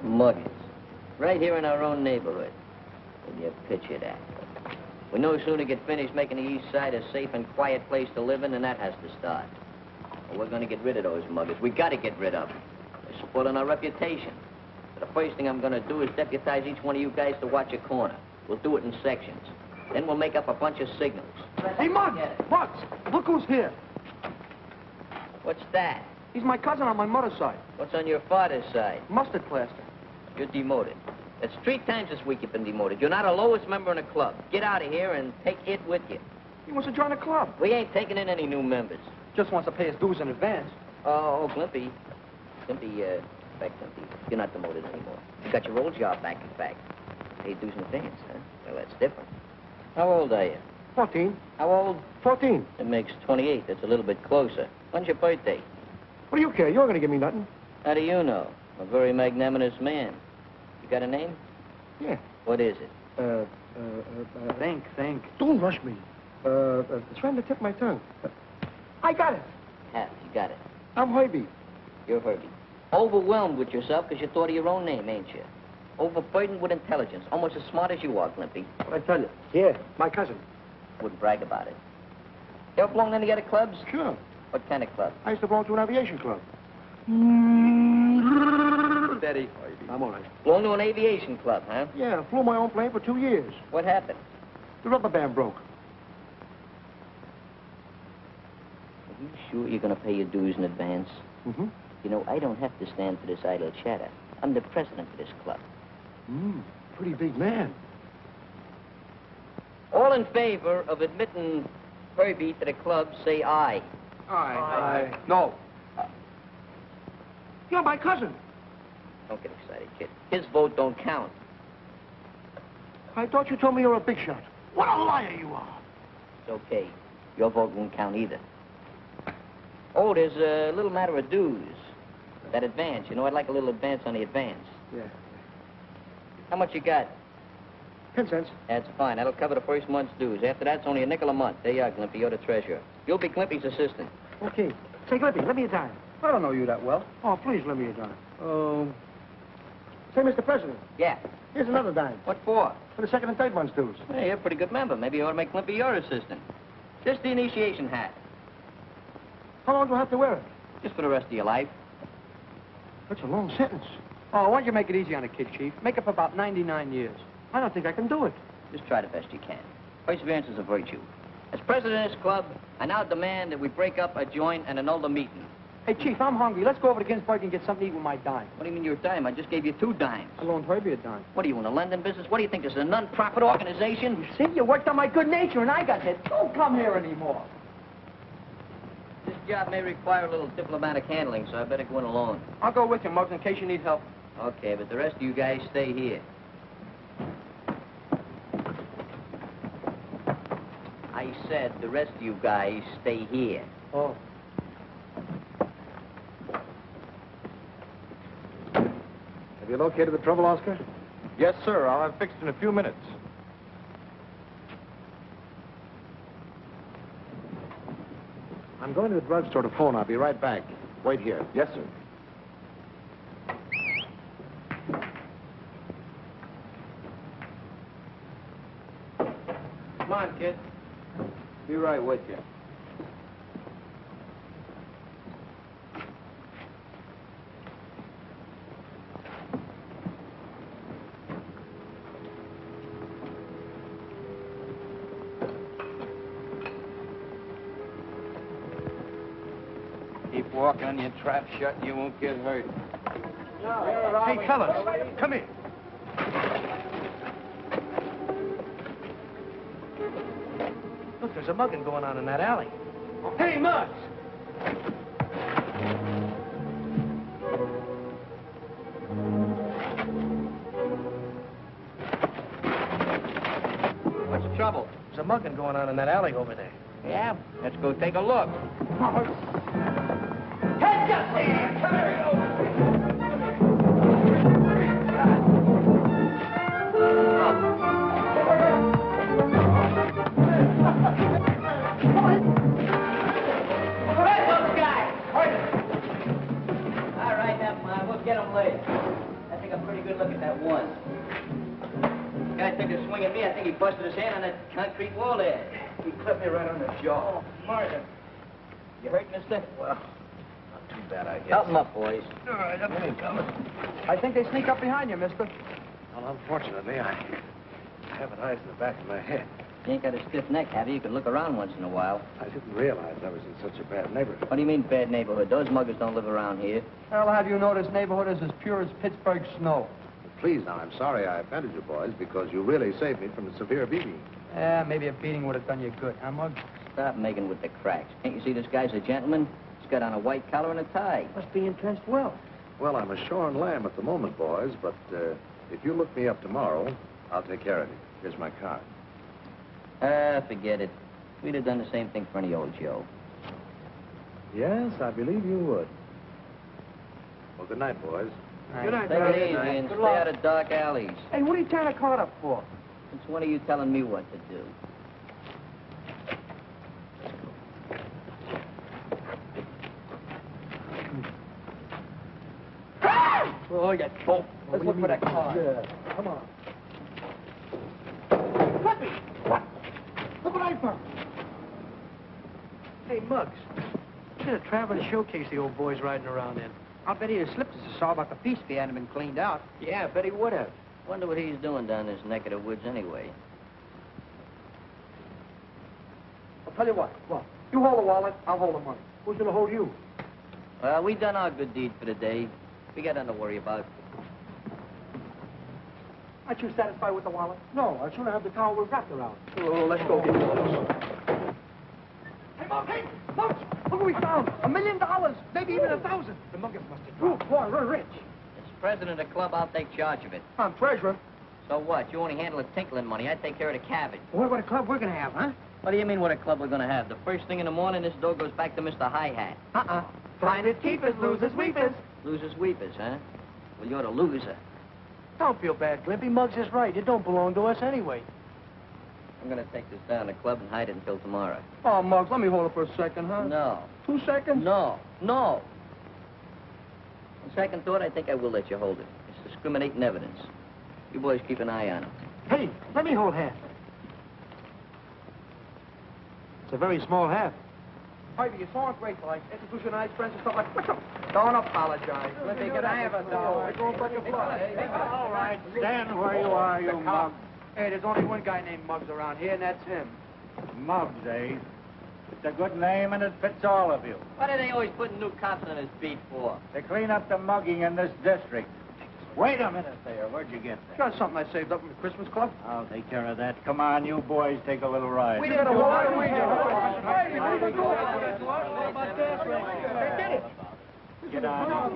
Muggins. Right here in our own neighborhood. Can you picture that? We no sooner get finished making the east side a safe and quiet place to live in, and that has to start. Well, we're going to get rid of those muggers. We got to get rid of them. They're spoiling our reputation. So the first thing I'm going to do is deputize each one of you guys to watch a corner. We'll do it in sections. Then we'll make up a bunch of signals. Hey, Muggs! Muggs! Look who's here. What's that? He's my cousin on my mother's side. What's on your father's side? Mustard plaster. You're demoted. That's 3 times this week you've been demoted. You're not a lowest member in the club. Get out of here and take it with you. He wants to join the club. We ain't taking in any new members. Just wants to pay his dues in advance. Oh, Glimpy. Glimpy, you're not demoted anymore. You got your old job back, in fact. Pay dues in advance, huh? Well, that's different. How old are you? 14. How old? 14. It makes 28. That's a little bit closer. When's your birthday? What do you care? You're going to give me nothing. How do you know? A very magnanimous man. You got a name? Yeah. What is it? Think. Don't rush me. It's trying to tip my tongue. I got it. Yeah, you got it. I'm Herbie. You're Herbie. Overwhelmed with yourself because you thought of your own name, ain't you? Overburdened with intelligence. Almost as smart as you are, Glimpy. What'd I tell you? Yeah, my cousin. Wouldn't brag about it. You ever belong to any other clubs? Sure. What kind of club? I used to belong to an aviation club. Steady. I'm all right. Belong to an aviation club, huh? Yeah, I flew my own plane for 2 years. What happened? The rubber band broke. Are you sure you're going to pay your dues in advance? Mm-hmm. You know, I don't have to stand for this idle chatter. I'm the president of this club. Pretty big man. All in favor of admitting Herbie to the club, say aye. Aye. No. You're my cousin. Don't get excited, kid. His vote don't count. I thought you told me you're a big shot. What a liar you are. It's okay. Your vote won't count either. Oh, there's a little matter of dues. That advance. You know, I'd like a little advance on the advance. Yeah. How much you got? 10 cents. That's fine. That'll cover the first month's dues. After that, it's only a nickel a month. There you are, Glimpy. You're the treasurer. You'll be Glimpy's assistant. Okay. Say, Glimpy, let me a dime. I don't know you that well. Oh, please let me a dime. Say, Mr. President, Yeah. here's another dime. What for? For the second and third month's dues. Hey, you're a pretty good member. Maybe you ought to make Glimpy your assistant. Just the initiation hat. How long do I have to wear it? Just for the rest of your life. That's a long sentence. Oh, why don't you make it easy on the kid, Chief? Make up about 99 years. I don't think I can do it. Just try the best you can. Perseverance is a virtue. As president of this club, I now demand that we break up, adjourn, and annul the meeting. Hey, Chief, I'm hungry. Let's go over to Ginsburg and get something to eat with my dime. What do you mean your dime? I just gave you 2 dimes. I loaned Herbie a dime. What are you, in the lending business? What do you think, this is a non-profit organization? See, you worked on my good nature, and I got hit. Don't come here anymore. This job may require a little diplomatic handling, so I better go in alone. I'll go with you, Muggs, in case you need help. Okay, but the rest of you guys stay here. I said the rest of you guys stay here. Oh. Have you located the trouble, Oscar? Yes, sir. I'll have fixed in a few minutes. I'm going to the drugstore to phone. I'll be right back. Wait here. Yes, sir. Come on, kid. Be right with you. Keep walking on your trap shut and you won't get hurt. Hey, fellas, come here. Look, there's a mugging going on in that alley. Hey, Muggs! What's the trouble? There's a mugging going on in that alley over there. Yeah? Let's go take a look. All right, never mind. We'll get him later. I think a pretty good look at that one. Guy took a swing at me. I think he busted his hand on that concrete wall there. He clipped me right on the jaw. Oh, murder. You hurt, mister? Well, not too bad, I guess. Help him up, boys. All right, I'm coming. I think they sneak up behind you, mister. Well, unfortunately, I have an eyes in the back of my head. You ain't got a stiff neck, have you? You can look around once in a while. I didn't realize I was in such a bad neighborhood. What do you mean, bad neighborhood? Those muggers don't live around here. Well, have you know this neighborhood is as pure as Pittsburgh snow? Please, now, I'm sorry I offended you boys because you really saved me from a severe beating. Yeah, maybe a beating would have done you good, huh, Muggs? Stop making with the cracks. Can't you see this guy's a gentleman? He's got on a white collar and a tie. Must be entrenched well. Well, I'm a shorn lamb at the moment, boys, but if you look me up tomorrow, I'll take care of you. Here's my card. Forget it. We'd have done the same thing for any old Joe. Yes, I believe you would. Well, good night, boys. All Good night, Take Good it easy night. and Good stay luck. out of dark alleys. Hey, what are you tying a card up for? It's one of you telling me what to do. Oh, you dope. Let's look for that car. Yeah, come on. Let me! What? Look what I found. Hey, Muggs. Should have traveling showcase the old boys riding around in. I'll bet he'd have slipped us a saw about the feast if he hadn't been cleaned out. Yeah, I bet he would have. Wonder what he's doing down this neck of the woods anyway. I'll tell you what. What? You hold the wallet, I'll hold the money. Who's gonna hold you? Well, we done our good deed for the day. We got nothing to worry about. Aren't you satisfied with the wallet? No, I'd sooner have the towel we're wrapped around. Oh, let's go get this. Hey, Muggs, hey! Muggs! Look what we found! $1 million! Maybe even 1,000. The muggers must have dropped. Boy, we're rich. As president of the club, I'll take charge of it. I'm treasurer. So what? You only handle the tinkling money. I take care of the cabbage. What about a club we're gonna have, huh? What do you mean what a club we're going to have? The first thing in the morning, this dough goes back to Mr. Hi-Hat. Finders, keepers, losers, weepers. Losers, weepers, huh? Well, you're the loser. Don't feel bad, Glimpy. Muggs is right. It don't belong to us anyway. I'm going to take this down to the club and hide it until tomorrow. Oh, Muggs, let me hold it for a second, huh? No. 2 seconds? No. No. On second thought, I think I will let you hold it. It's discriminating evidence. You boys keep an eye on it. Hey, let me hold half. It's a very small half. Ivy, you're so ungrateful. I introduce your nice friends and stuff like that. Don't apologize. Let me get I have a dough. All right, stand where you are, you mug. Hey, there's only one guy named Muggs around here, and that's him. Muggs, eh? It's a good name, and it fits all of you. What are they always putting new cops on his beat for? To clean up the mugging in this district. Wait a minute there. Where'd you get that? Got something I saved up from the Christmas club. I'll take care of that. Come on, you boys, take a little ride. We didn't do it. Get on.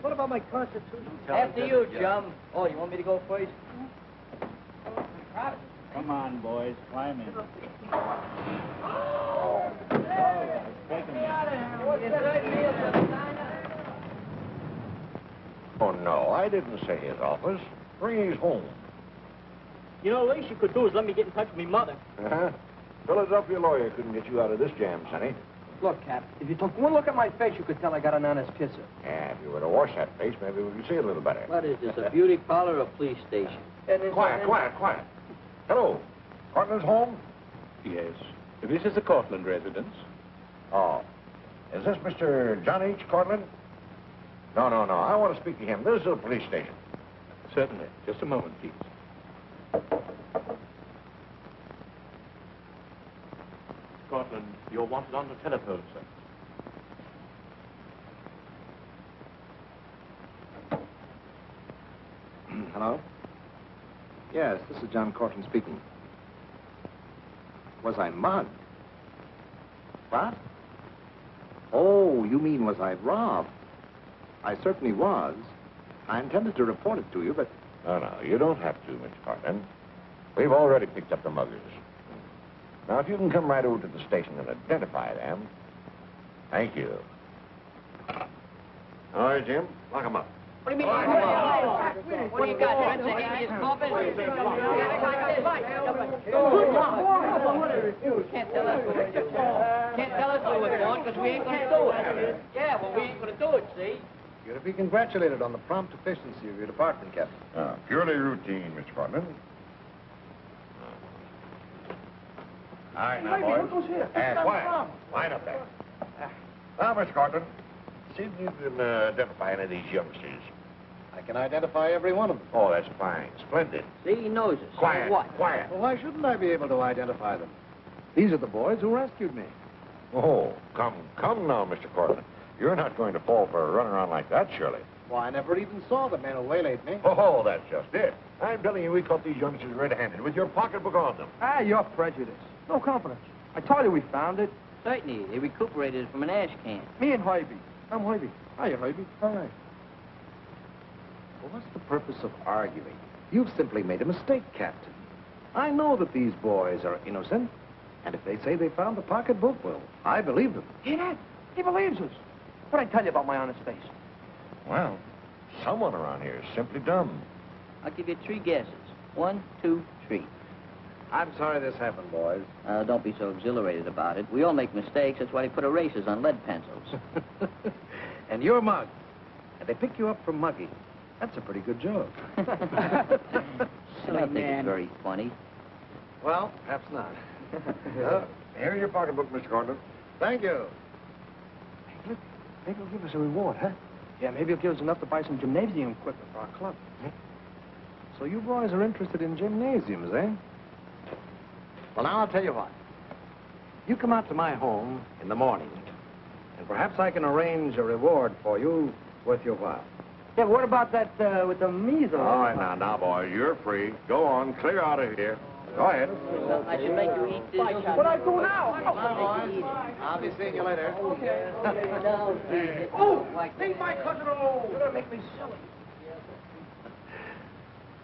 What about my constitution? After you, chum. Oh, you want me to go first? Come on, boys, climb in. Take him in. Oh, no, I didn't say his office. Bring his home. You know, the least you could do is let me get in touch with me mother. Uh-huh. Philadelphia lawyer couldn't get you out of this jam, Sonny. Look, Cap, if you took one look at my face, you could tell I got an honest kisser. Yeah, if you were to wash that face, maybe we could see a little better. What is this, a beauty parlor or a police station? Quiet. Hello. Cortland's home? Yes. This is the Cortland residence. Oh. Is this Mr. John H. Cortland? No. I want to speak to him. This is a police station. Certainly. Just a moment, please. Cortland, you're wanted on the telephone, sir. Hello? Yes, this is John Cortland speaking. Was I mugged? What? Oh, you mean was I robbed? I certainly was. I intended to report it to you, but... No, you don't have to, Mr. Cortland. We've already picked up the muggers. Now, if you can come right over to the station and identify them. Thank you. All right, Jim, lock them up. What do you mean? What do you got, Prince? A hideous coffin? Can't tell us what we're doing because we ain't going to do it. Yeah, well, we ain't going to do it, see? You're to be congratulated on the prompt efficiency of your department, Captain. Purely routine, Mr. Cortland. All right, now, boys. Quiet. Line up there. Now, Mr. Cortland, see if you can identify any of these youngsters. I can identify every one of them. Oh, that's fine. Splendid. See, he knows us. Quiet. So what? Quiet. Well, why shouldn't I be able to identify them? These are the boys who rescued me. Oh, come now, Mr. Cortland. You're not going to fall for a runaround like that, surely. Well, I never even saw the men who waylaid me. Oh, that's just it. I'm telling you, we caught these youngsters red-handed with your pocketbook on them. Ah, you're prejudiced. No confidence. I told you we found it. Certainly. They recuperated it from an ash can. Me and Hobie. I'm Hobie. Hiya, Hobie. All right. Well, what's the purpose of arguing? You've simply made a mistake, Captain. I know that these boys are innocent, and if they say they found the pocketbook, well, I believe them. Hear that? He believes us. What'd I tell you about my honest face? Well, someone around here is simply dumb. I'll give you 3 guesses. 1, 2, 3. I'm sorry this happened, boys. Don't be so exhilarated about it. We all make mistakes. That's why they put erasers on lead pencils. And you're mugged. And they pick you up for mugging. That's a pretty good joke. I don't think it's very funny. Well, perhaps not. Here's your pocketbook, Mr. Cortland. Thank you. Hey, look. Maybe he'll give us a reward, huh? Yeah, maybe he'll give us enough to buy some gymnasium equipment for our club. So you boys are interested in gymnasiums, eh? Well, now I'll tell you what. You come out to my home in the morning, and perhaps I can arrange a reward for you worth your while. Yeah, but what about that with the measles? All right, now, boys, you're free. Go on, clear out of here. Go ahead. I should make you eat this. What do I do now? Come on, boys. I'll be seeing you later. Oh, leave my cousin alone. You're gonna make me silly.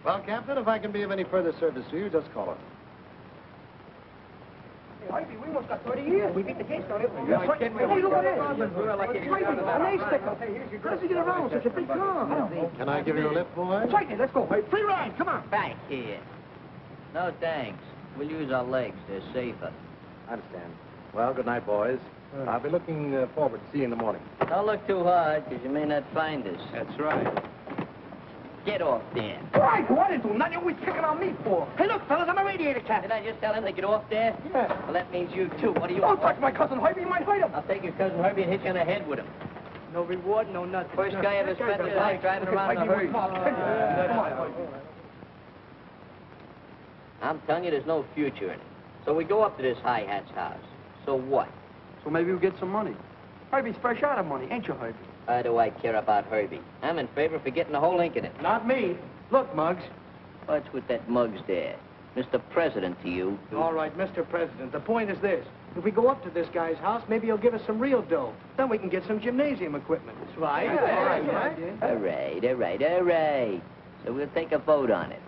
Well, Captain, if I can be of any further service to you, just call us. Hey, Hobie, we almost got 30 years. We beat the case, don't we? Yes, right. Hey, look at this. An ace sticker. How does he get around such a big car? Can I give you a lift, boys? Certainly, let's go. Hey, free ride, come on. Back here. No, thanks. We'll use our legs. They're safer. I understand. Well, good night, boys. I'll be looking forward to seeing you in the morning. Don't look too hard, because you may not find us. That's right. Get off there. Why? I didn't do nothing. You're always picking on me for. Hey, look, fellas, I'm a radiator cat. Did I just tell him to get off there? Yeah. Well, that means you, too. What do you Don't want? touch my cousin Hobie. You might hurt him. I'll take your cousin Herbie and hit you on the head with him. No reward, no nothing. First guy ever spent his life driving around the herd. Come on. I'm telling you, there's no future in it. So we go up to this high hat's house. So what? So maybe we'll get some money. Herbie's fresh out of money, ain't you, Herbie? Why do I care about Herbie? I'm in favor for getting the whole ink in it. Not me. Look, Muggs. What's with that Muggs there? Mr. President to you. All right, Mr. President, the point is this. If we go up to this guy's house, maybe he'll give us some real dough. Then we can get some gymnasium equipment. That's right. All right. So we'll take a vote on it.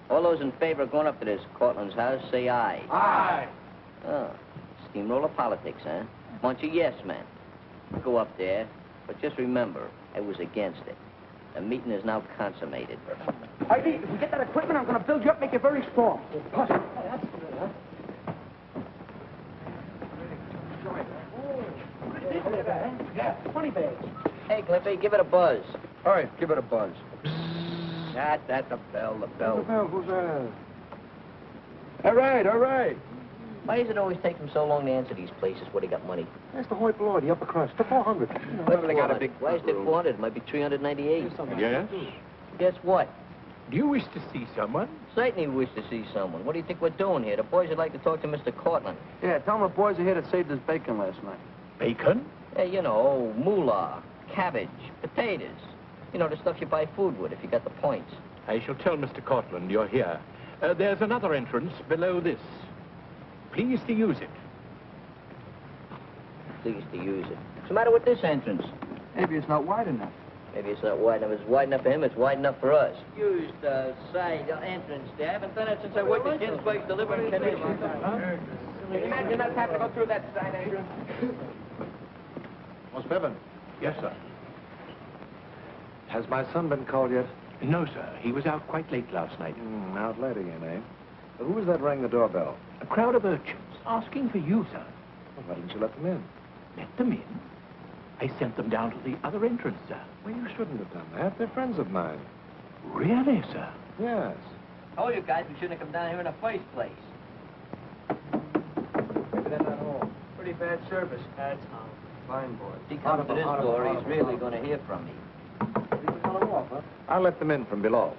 All those in favor of going up to this Cortland's house, say aye. Aye. Oh, steamroller politics, huh? Bunch of yes men. Go up there, but just remember, I was against it. The meeting is now consummated. Herbie, if we get that equipment, I'm going to build you up, make you very strong. That's good, huh? Yeah, 20 bags. Hey, Clippy, give it a buzz. All right, give it a buzz. That's the bell, the bell. Who's that? All right. Why does it always take them so long to answer these places where they got money? That's the hoi polloi, the upper crust, the 400. What's they got a big... Why is it 400? It might be 398. Yes? Guess what? Do you wish to see someone? Certainly we wish to see someone. What do you think we're doing here? The boys would like to talk to Mr. Cortland. Yeah, tell him the boys are here that saved his bacon last night. Bacon? Hey, you know, moolah, cabbage, potatoes. You know, the stuff you buy food with if you got the points. I shall tell Mr. Cortland you're here. There's another entrance below this. Please to use it. Pleased to use it. What's the matter with this entrance? Maybe it's not wide enough. Maybe it's not wide enough. It's wide enough for him. It's wide enough for us. Used side entrance there. I haven't done it since I worked at Ginsberg's delivering conditions. Imagine us having to go through that side entrance. Miss Bevan, Yes, sir. has my son been called yet? No, sir. He was out quite late last night. Out late again, eh? But who was that rang the doorbell? A crowd of urchins asking for you, sir. Well, why didn't you let them in? Let them in. I sent them down to the other entrance, sir. Well, you shouldn't have done that. They're friends of mine. Really, sir? Yes. Told you guys we shouldn't have come down here in the first place. Maybe they're not home. Pretty bad service. That's how. Fine boy. If he comes to this door, he's really going to hear from me. I'll let them in from below.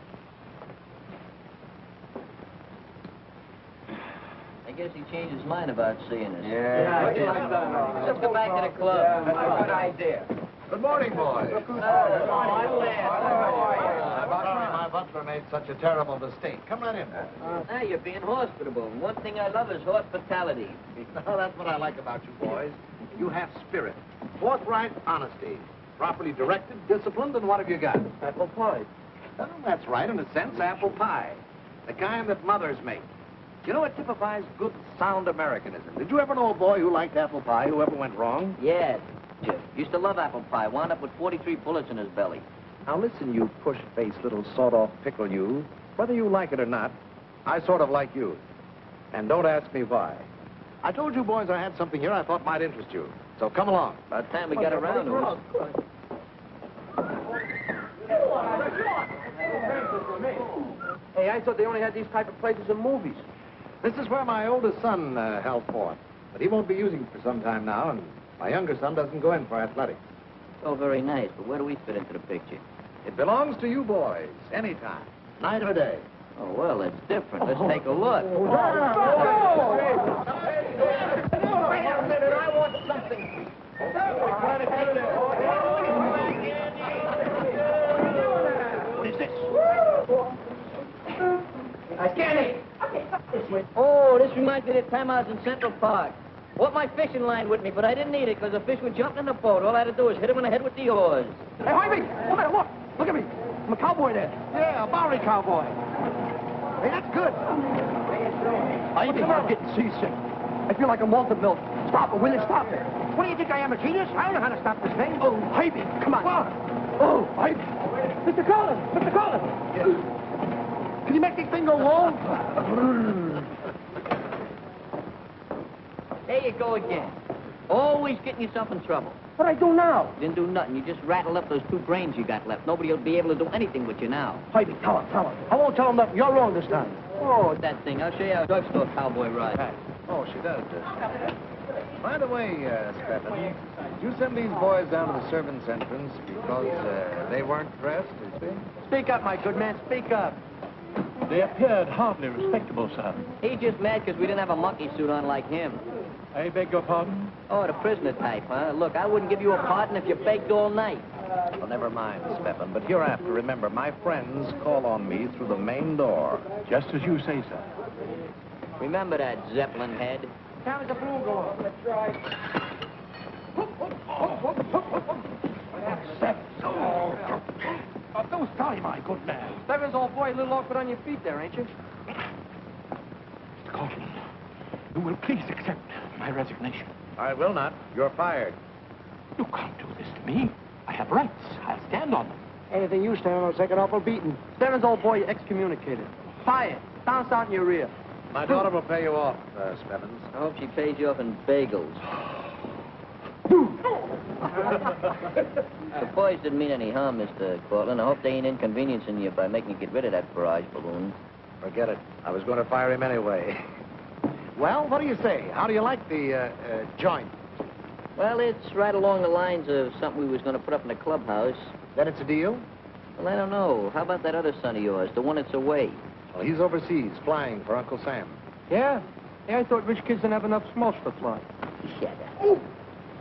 I guess he changed his mind about seeing us. Yeah. Let's go back to the club. Yeah, good idea. Good morning, boys. My butler made such a terrible mistake. Come right in. Now you're being hospitable. And one thing I love is hospitality. Now, that's what I like about you boys. You have spirit, forthright honesty, properly directed, disciplined, and what have you got? Apple pie. Well, that's right, in a sense, apple pie. The kind that mothers make. You know, it typifies good, sound Americanism. Did you ever know a boy who liked apple pie, who ever went wrong? Yeah, Jim. Used to love apple pie. Wound up with 43 bullets in his belly. Now, listen, you push-faced little sawed-off pickle, you. Whether you like it or not, I sort of like you. And don't ask me why. I told you boys I had something here I thought might interest you. So come along. By the time we got around to it. Hey, I thought they only had these type of places in movies. This is where my oldest son held forth. But he won't be using it for some time now, and my younger son doesn't go in for athletics. Oh, very nice. But where do we fit into the picture? It belongs to you boys, anytime, night or day. Oh, well, that's different. Let's take a look. Wait a minute, I want something. What is this? Kenny! Oh, this reminds me of the time I was in Central Park. Brought my fishing line with me, but I didn't need it because the fish were jumping in the boat. All I had to do was hit him in the head with the oars. Hey, Harvey! Look at it, look! Look at me! I'm a cowboy there. Yeah, a Bowery cowboy. Hey, that's good. I think I'm getting seasick. I feel like I'm Walter Milk. Stop it, will you stop it? What do you think I am, a genius? I don't know how to stop this thing. Oh, Ivy, come on. Oh, Ivy. Mr. Collins! Mr. Collins! Yes. Can you make this thing go long? There you go again. Always getting yourself in trouble. What do I do now? You didn't do nothing. You just rattled up those 2 brains you got left. Nobody will be able to do anything with you now. Ivy, tell him. I won't tell him nothing. You're wrong this time. Oh, that thing. I'll show you how a drugstore cowboy rides. Oh, she does. By the way, Stephen, did you send these boys down to the servants' entrance because they weren't dressed, you see? Speak up, my good man, speak up. They appeared hardly respectable, sir. He's just mad because we didn't have a monkey suit on like him. I beg your pardon? Oh, the prisoner type, huh? Look, I wouldn't give you a pardon if you begged all night. Well, never mind, Stephen, but hereafter, remember, my friends call on me through the main door. Just as you say, sir. Remember that, Zeppelin head? Down the blue go. Let's try. Don't sorry, my good man. Stebbins, old boy, a little awkward on your feet there, ain't you? Mr. Cortland, you will please accept my resignation. I will not. You're fired. You can't do this to me. I have rights. I'll stand on them. Anything you stand on will take an awful beating. Stebbins, old boy, you excommunicated. Fired. Bounce out in your rear. My daughter will pay you off, Stebbins. I hope she pays you off in bagels. The boys didn't mean any harm, Mr. Cortland. I hope they ain't inconveniencing you by making you get rid of that barrage balloon. Forget it. I was going to fire him anyway. Well, what do you say? How do you like the joint? Well, it's right along the lines of something we was going to put up in the clubhouse. Then it's a deal? Well, I don't know. How about that other son of yours, the one that's away? Well, he's overseas, flying for Uncle Sam. Yeah? Yeah, I thought rich kids didn't have enough smokes to fly. Shut up.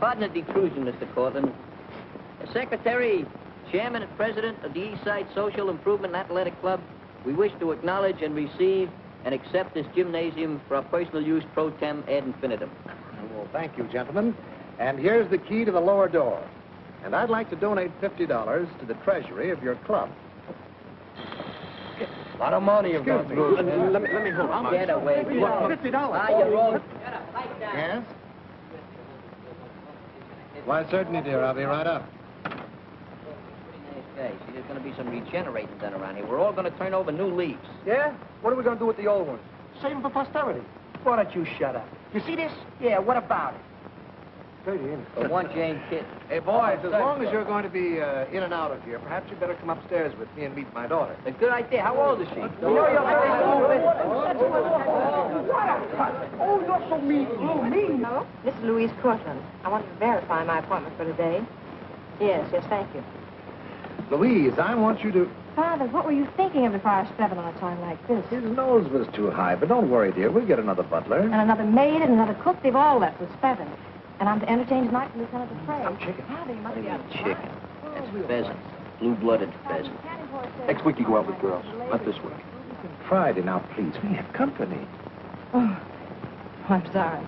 Pardon the detrusion, Mr. Cortland. The secretary, chairman and president of the East Side Social Improvement and Athletic Club, we wish to acknowledge and receive and accept this gymnasium for our personal use pro tem ad infinitum. Well, thank you, gentlemen. And here's the key to the lower door. And I'd like to donate $50 to the treasury of your club. A lot of money you've got. Let me hold it. Get away. $50. Ah, you're all... Yes? Why, certainly, dear. I'll be right up. Pretty nice guy. See, there's going to be some regenerating done around here. We're all going to turn over new leaves. Yeah? What are we going to do with the old ones? Save them for posterity. Why don't you shut up? You see this? Yeah, what about it? Dirty, ain't it? For one Jane Kid. Hey, boys, as long as you're going to be in and out of here, perhaps you'd better come upstairs with me and meet my daughter. A good idea. How old is she? Oh, you're so mean. Oh, mean. Hello? This is Louise Cortland. I want to verify my appointment for today. Yes, thank you. Louise, I want you to... Father, what were you thinking of before I stepped on a time like this? His nose was too high, but don't worry, dear. We'll get another butler. And another maid and another cook. They've all left with Spevin. And I'm to entertain tonight for Lieutenant Dupre. Chicken. Father, you must be What out do of you mean, chicken? That's pheasant. Blue-blooded pheasant. Next week you go out with girls. Not this week. Friday, now, please. We have company. Oh, I'm sorry.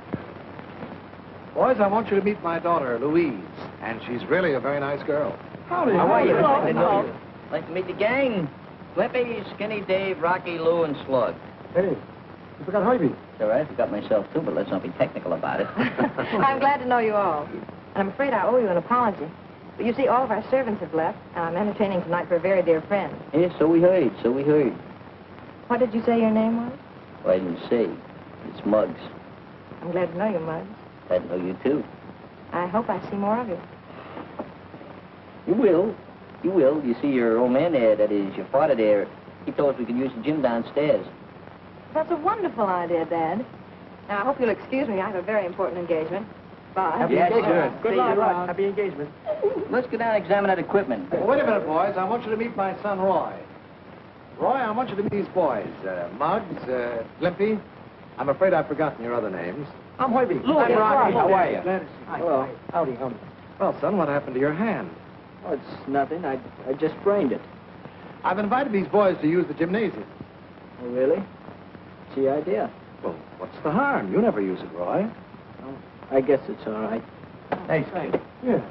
Boys, I want you to meet my daughter, Louise. And she's really a very nice girl. How are you? Nice to know you. Nice to meet the gang. Slippy, Skinny Dave, Rocky, Lou, and Slug. Hey, you forgot Harvey. It's all right. I forgot myself, too, but let's not be technical about it. I'm glad to know you all. And I'm afraid I owe you an apology. But you see, all of our servants have left, and I'm entertaining tonight for a very dear friend. Yeah, so we heard. What did you say your name was? Well, I didn't say. It's Muggs. I'm glad to know you, Muggs. Glad to know you, too. I hope I see more of you. You will. You will. You see, your old man there, that is, your father there, he told us we could use the gym downstairs. That's a wonderful idea, Dad. Now, I hope you'll excuse me. I have a very important engagement. Bye. Happy engagement. Good luck. Happy engagement. Let's go down and examine that equipment. Well, wait a minute, boys. I want you to meet my son, Roy. Roy, I want you to meet these boys. Muggs, Limpy. I'm afraid I've forgotten your other names. I'm Harvey. I'm Rocky. How are you? Glad to see you. Hello. Howdy. Well, son, what happened to your hand? Oh, it's nothing. I just sprained it. I've invited these boys to use the gymnasium. Oh, really? What's the idea? Well, what's the harm? You never use it, Roy. Oh, I guess it's all right. Thanks, kid. Yeah.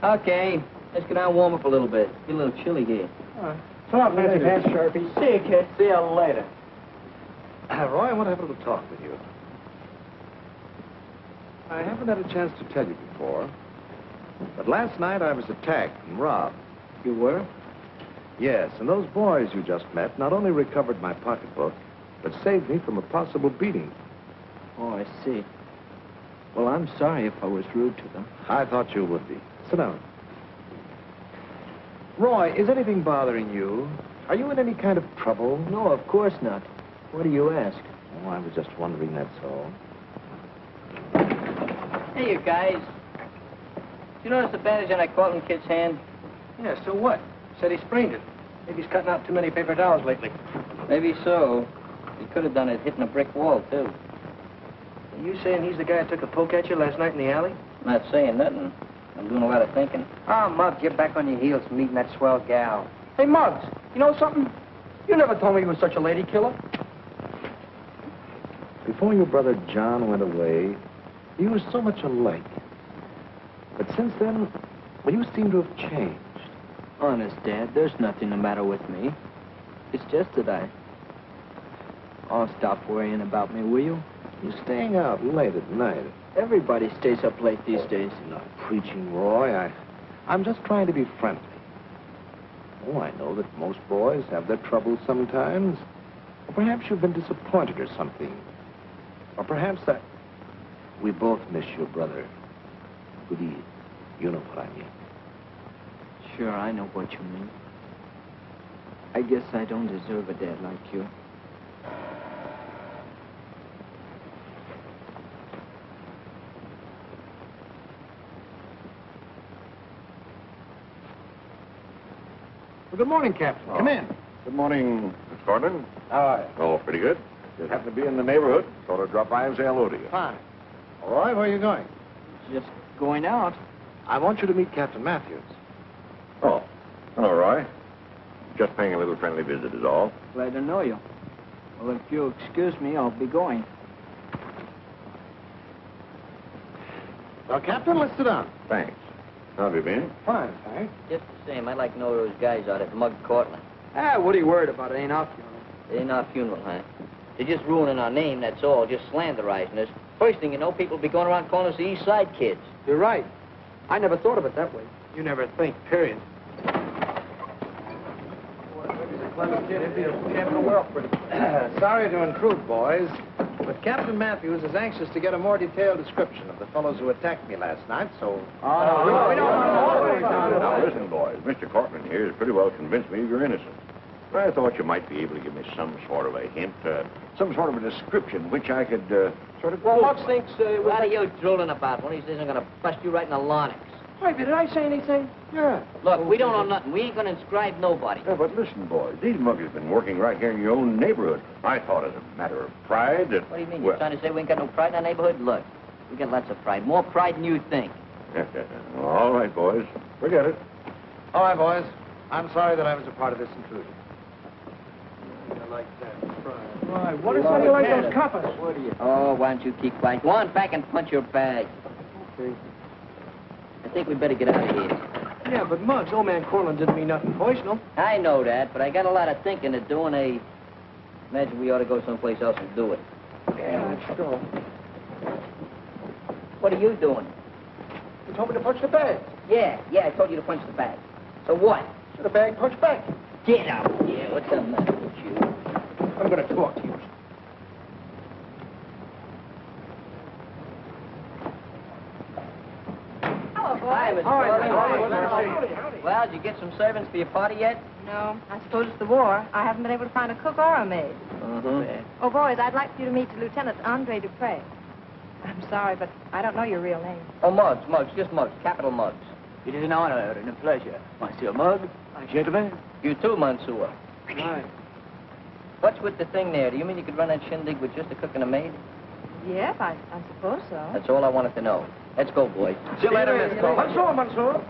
Okay. Let's go down and warm up a little bit. Get a little chilly here. All right. So long, Fancy Pants, Sharpie. See you, kid. See you later. Roy, I want to have a little talk with you. I haven't had a chance to tell you before, but last night I was attacked and robbed. You were? Yes, and those boys you just met not only recovered my pocketbook, but saved me from a possible beating. Oh, I see. Well, I'm sorry if I was rude to them. I thought you would be. Sit down. Roy, is anything bothering you? Are you in any kind of trouble? No, of course not. What do you ask? Oh, I was just wondering, that's all. Hey, you guys. Did you notice the bandage on that Cortland kid's hand? Yeah, so what? Said he sprained it. Maybe he's cutting out too many paper towels lately. Maybe so. He could have done it hitting a brick wall, too. Are you saying he's the guy who took a poke at you last night in the alley? I'm not saying nothing. I'm doing a lot of thinking. Oh, Muggs, get back on your heels meeting that swell gal. Hey, Muggs, you know something? You never told me you were such a lady killer. Before your brother John went away, you were so much alike. But since then, well, you seem to have changed. Honest, Dad, there's nothing the matter with me. It's just that Oh, stop worrying about me, will you? You're staying out late at night. Everybody stays up late these days. Not preaching, Roy. I'm just trying to be friendly. Oh, I know that most boys have their troubles sometimes. Or perhaps you've been disappointed or something. Or perhaps that we both miss your brother. Goody, you know what I mean. Sure, I know what you mean. I guess I don't deserve a dad like you. Well, good morning, Captain. Come in. Good morning, Miss Gordon. How are you? Oh, pretty good. Just happen to be in the neighborhood. Thought I'd drop by and say hello to you. Fine. All right, where are you going? Just going out. I want you to meet Captain Matthews. Oh, hello, Roy. Just paying a little friendly visit is all. Glad to know you. Well, if you'll excuse me, I'll be going. Well, Captain, let's sit down. Thanks. How have you been? Fine, thanks. Just the same, I'd like to know those guys out at Mug Cortland. Ah, what are you worried about? It ain't our funeral. It ain't our funeral, huh? They're just ruining our name, that's all, just slanderizing us. First thing you know, people will be going around calling us the East Side Kids. You're right. I never thought of it that way. You never think, period. Sorry to intrude, boys, but Captain Matthews is anxious to get a more detailed description of the fellows who attacked me last night, so... Now, listen, boys. Mr. Cortland here has pretty well convinced me you're innocent. I thought you might be able to give me some sort of a hint, some sort of a description which I could sort of... Well, Muggs thinks... What are you drooling about? One of these days I'm going to bust you right in the larynx. Wait, did I say anything? Yeah. Look, we don't know nothing. We ain't going to inscribe nobody. Yeah, but listen, boys. These muggers have been working right here in your own neighborhood. I thought as a matter of pride that... What do you mean? Well, You're trying to say we ain't got no pride in our neighborhood? Look, we got lots of pride. More pride than you think. all right, boys. Forget it. All right, boys. I'm sorry that I was a part of this intrusion. Right, what is something like those coppers? Oh, why don't you keep quiet? Go on back and punch your bag. Okay. I think we better get out of here. Yeah, but Muggs, old man Cortland didn't mean nothing personal. I know that, but I got a lot of thinking to do, and I imagine we ought to go someplace else and do it. Yeah, let's go. What are you doing? You told me to punch the bag. Yeah, I told you to punch the bag. So what? So the bag punched back. Get out. Yeah, what's the matter with you? I'm going to talk to you. Hello, boys. Hi, Miss Howdy. Corley. Well, did you get some servants for your party yet? No, I suppose it's the war. I haven't been able to find a cook or a maid. Mm-hmm. Oh, boys, I'd like you to meet Lieutenant Andre Dupre. I'm sorry, but I don't know your real name. Oh, Muggs, just Muggs, capital Muggs. It is an honor and a pleasure. Monsieur Mugg, gentlemen. You too, Mansour. Right. What's with the thing there? Do you mean you could run that shindig with just a cook and a maid? Yes, I suppose so. That's all I wanted to know. Let's go, boys. See you later, Miss Cole. Mansour.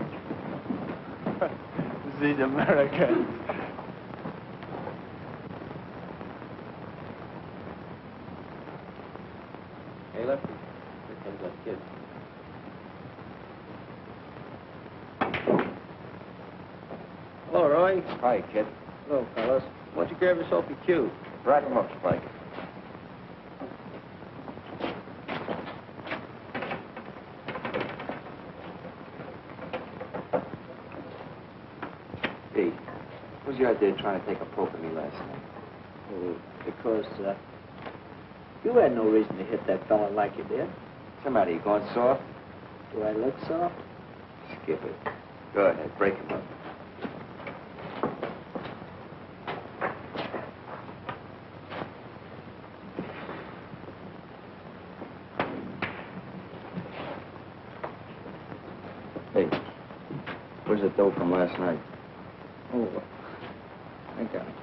These Americans. Hey, Lefty. Here comes that kid. Hello, Roy. Hi, kid. Hello, fellas. Why don't you grab yourself a cue? Right him up, Spike. Hey, what's your idea of trying to take a poke at me last night? Oh, because, you had no reason to hit that fella like you did. Somebody, you going soft? Do I look soft? Skip it. Go ahead, break him up. Hey, where's the dough from last night? Oh, I got it.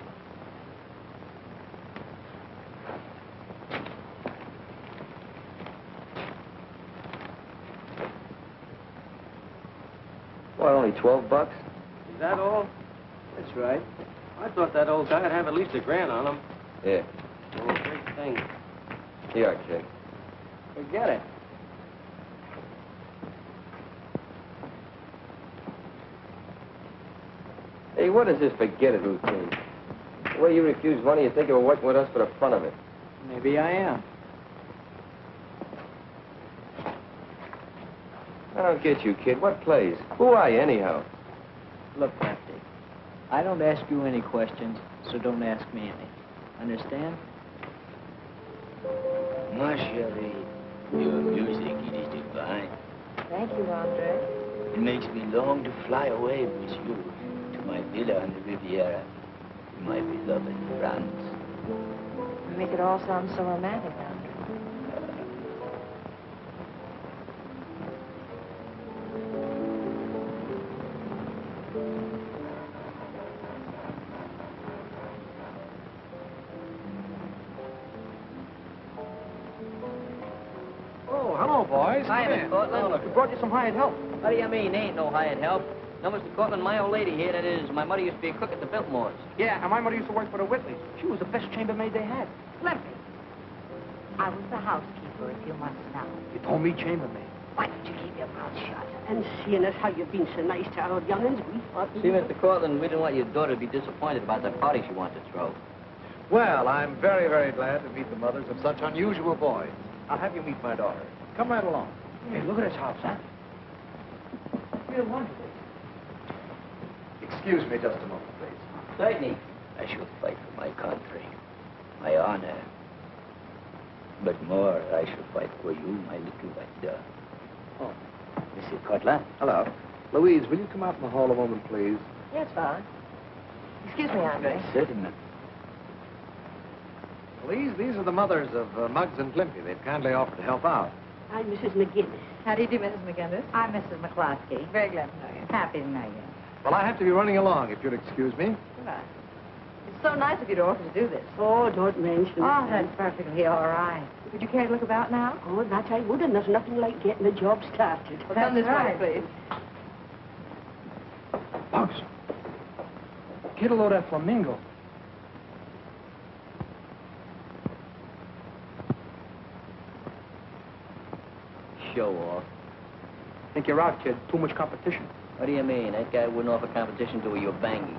What, only $12? Is that all? That's right. I thought that old guy'd have at least $1,000 on him. Yeah. Oh, great thing. Here, kid. Forget it. Hey, what is this forget it routine? The way you refuse money, you think you were working with us for the fun of it. Maybe I am. I don't get you, kid. What plays? Who are you, anyhow? Look, Lefty, I don't ask you any questions, so don't ask me any. Understand? Ma chérie, your music, it is divine. Thank you, Andre. It makes me long to fly away with you to my villa on the Riviera, to my beloved France. You make it all sound so romantic, Andre. Oh, hello, boys. Hi, Miss Cortland. We brought you some hired help. What do you mean? Ain't no hired help. No, Mr. Cortland, my old lady here, that is, my mother used to be a cook at the Biltmores. Yeah, and my mother used to work for the Whitleys. She was the best chambermaid they had. Limpy. I was the housekeeper a few months now. You told me chambermaid. Why don't you keep your mouth shut? And seeing as how you've been so nice to our young'uns, we thought... See, Mr. Cortland, we didn't want your daughter to be disappointed about that party she wanted to throw. Well, I'm very, very glad to meet the mothers of such unusual boys. I'll have you meet my daughter. Come right along. Hey, look at this house, huh? Real wonderful. Excuse me just a moment, please. Certainly. I shall fight for my country, my honor. But more, I shall fight for you, my little Wanda. Oh. Mr. Cortland. Hello. Louise, will you come out in the hall a moment, please? Yes, Father. Excuse me, Andre. Certainly. Louise, these are the mothers of Muggs and Glimpy. They've kindly offered to help out. I'm Mrs. McGinnis. How do you do, Mrs. McGinnis? I'm Mrs. McCloskey. Very glad to know you. Happy to know you. Well, I have to be running along, if you'll excuse me. Goodbye. It's so nice of you to offer to do this. Oh, don't mention it. Oh, that's perfectly all right. Would you care to look about now? Oh, that I would, and there's nothing like getting the job started. Well, come this right. way, please. Bugs. Get a load of that flamingo. Show off. Think you're out, kid. Too much competition. What do you mean? That guy wouldn't offer competition to a Ubangi.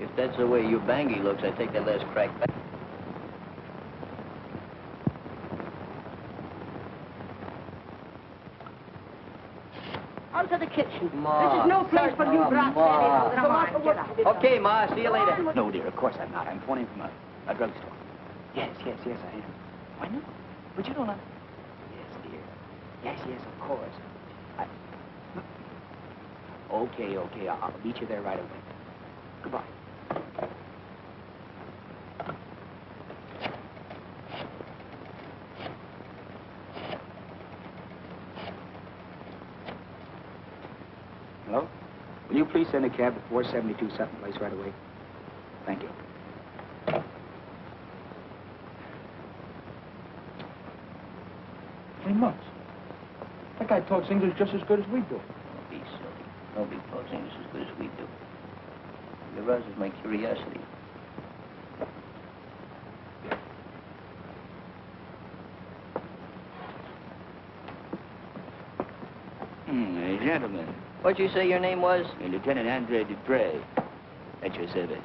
If that's the way Ubangi looks, I take that last crack back. Out of the kitchen. Ma. This is no place for you brats. Ma. Come on, get out. Okay, Ma, see you later. No, dear, of course I'm not. I'm phoning from a drugstore. Yes, I am. Why not? But you don't know. Yes, dear. Yes, of course. Okay. I'll meet you there right away. Goodbye. Hello? Will you please send a cab to 472 Sutton Place right away? Thank you. Hey, Muggs. That guy talks English just as good as we do. Don't be silly. Nobody talks English as good as we do. It arouses my curiosity. Gentlemen. What'd you say your name was? Lieutenant Andre Dupre. At your service.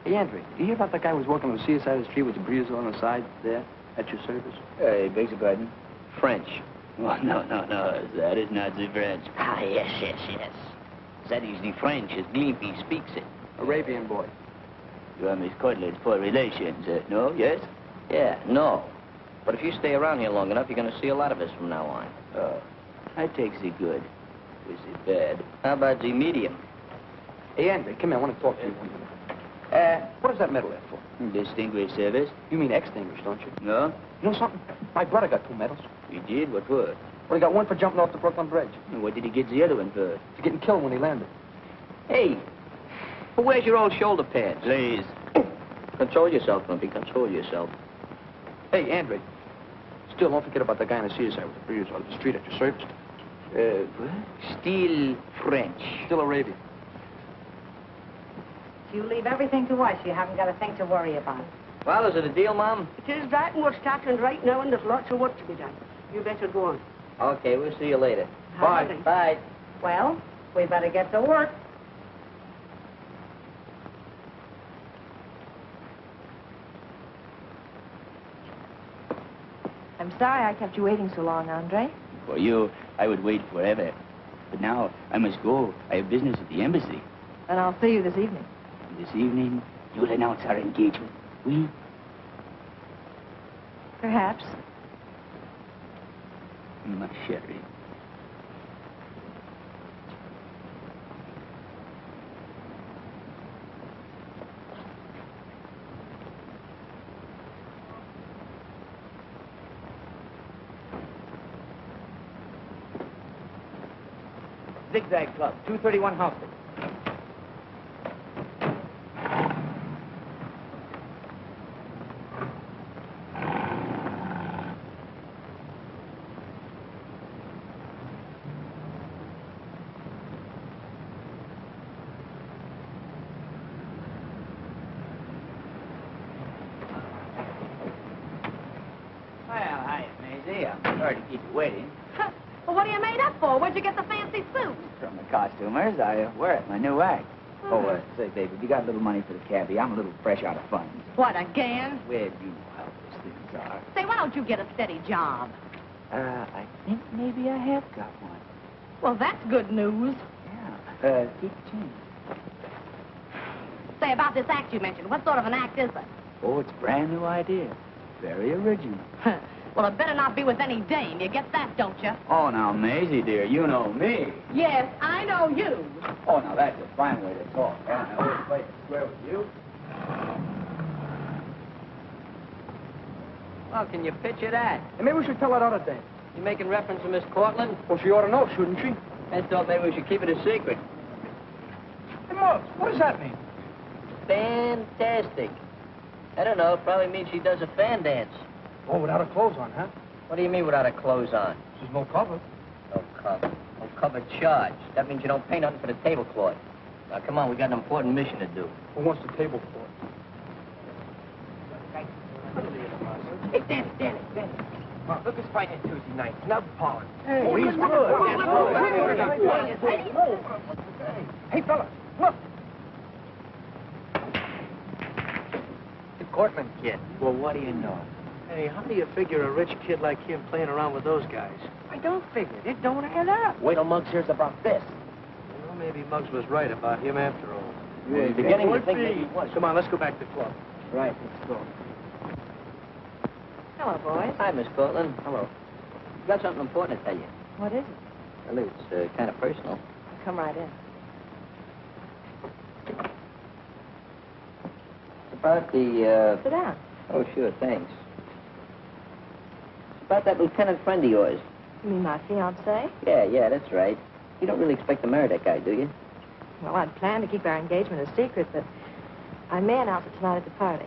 Hey, Andre, you hear about that guy who was working on the sea side of the street with the breeze on the side there? At your service? Hey, beg your pardon? French. Oh, no. That is not the French. Ah, yes. That is the French as Glimpy speaks it. Arabian boy. You are Miss Cortland's poor relations, no? Yes? Yeah, no. But if you stay around here long enough, you're going to see a lot of us from now on. Oh, I take the good with the bad. How about the medium? Hey, Andre, come here. I want to talk to you. What is that medal there for? Distinguished service? You mean extinguished, don't you? No? You know something? My brother got 2 medals. You did? What for? Well, he got one for jumping off the Brooklyn Bridge. And what did he get the other one for? For getting killed when he landed. Hey, but where's your old shoulder pads? Please. Control yourself, Glimpy. Control yourself. Hey, Andre. Still, don't forget about the guy on the seaside with the breeze on the street at your service. Still French. Still Arabian. You leave everything to us. You haven't got a thing to worry about. Well, is it a deal, Mom? It is that, and we're starting right now, and there's lots of work to be done. You better go on. Okay, we'll see you later. Bye. Bye. Well, we better get to work. I'm sorry I kept you waiting so long, Andre. For you, I would wait forever. But now, I must go. I have business at the embassy. And I'll see you this evening. And this evening, you'll announce our engagement. We? Perhaps. Ma chérie. Zigzag Club, 231 Houston. Sorry to keep you waiting. Well, what are you made up for? Where'd you get the fancy suit? From the costumers, I wear it, my new act. Say, baby, you got a little money for the cabbie? I'm a little fresh out of funds. What, again? Well, you know how those things are. Say, why don't you get a steady job? I think maybe I have got one. Well, that's good news. Yeah. Keep the change. Say, about this act you mentioned, what sort of an act is it? Oh, it's a brand new idea. Very original. Well, it better not be with any dame. You get that, don't you? Oh, now, Maisie, dear, you know me. Yes, I know you. Oh, now, that's a fine way to talk. I always play it square with you. Well, can you picture that? And maybe we should tell that other dame. You making reference to Miss Cortland? Well, she ought to know, shouldn't she? I thought maybe we should keep it a secret. Hey, Muggs, what does that mean? Fantastic. I don't know. It probably means she does a fan dance. Oh, without her clothes on, huh? What do you mean without her clothes on? There's no cover. No cover. No cover charge. That means you don't pay nothing for the tablecloth. Now, come on. We got an important mission to do. Who wants the tablecloth? Hey, Danny. Well, look who's fighting Tuesday night. Snub Pollen. Hey, oh, he's good. Hey, fellas, look. The Cortland kid. Well, what do you know? Hey, how do you figure a rich kid like him playing around with those guys? I don't figure it. It don't add up. Wait till Muggs hears about this. Well, maybe Muggs was right about him after all. Yeah, beginning to think maybe he was. Come on, let's go back to the club. Right, let's go. Hello, boys. Hi, Miss Cortland. Hello. Got something important to tell you. What is it? Well, it's kind of personal. Come right in. It's about the, Sit down. Oh, sure, thanks. It's about that lieutenant friend of yours. You mean my fiancé? Yeah, that's right. You don't really expect to marry that guy, do you? Well, I'd planned to keep our engagement a secret, but I may announce it tonight at the party.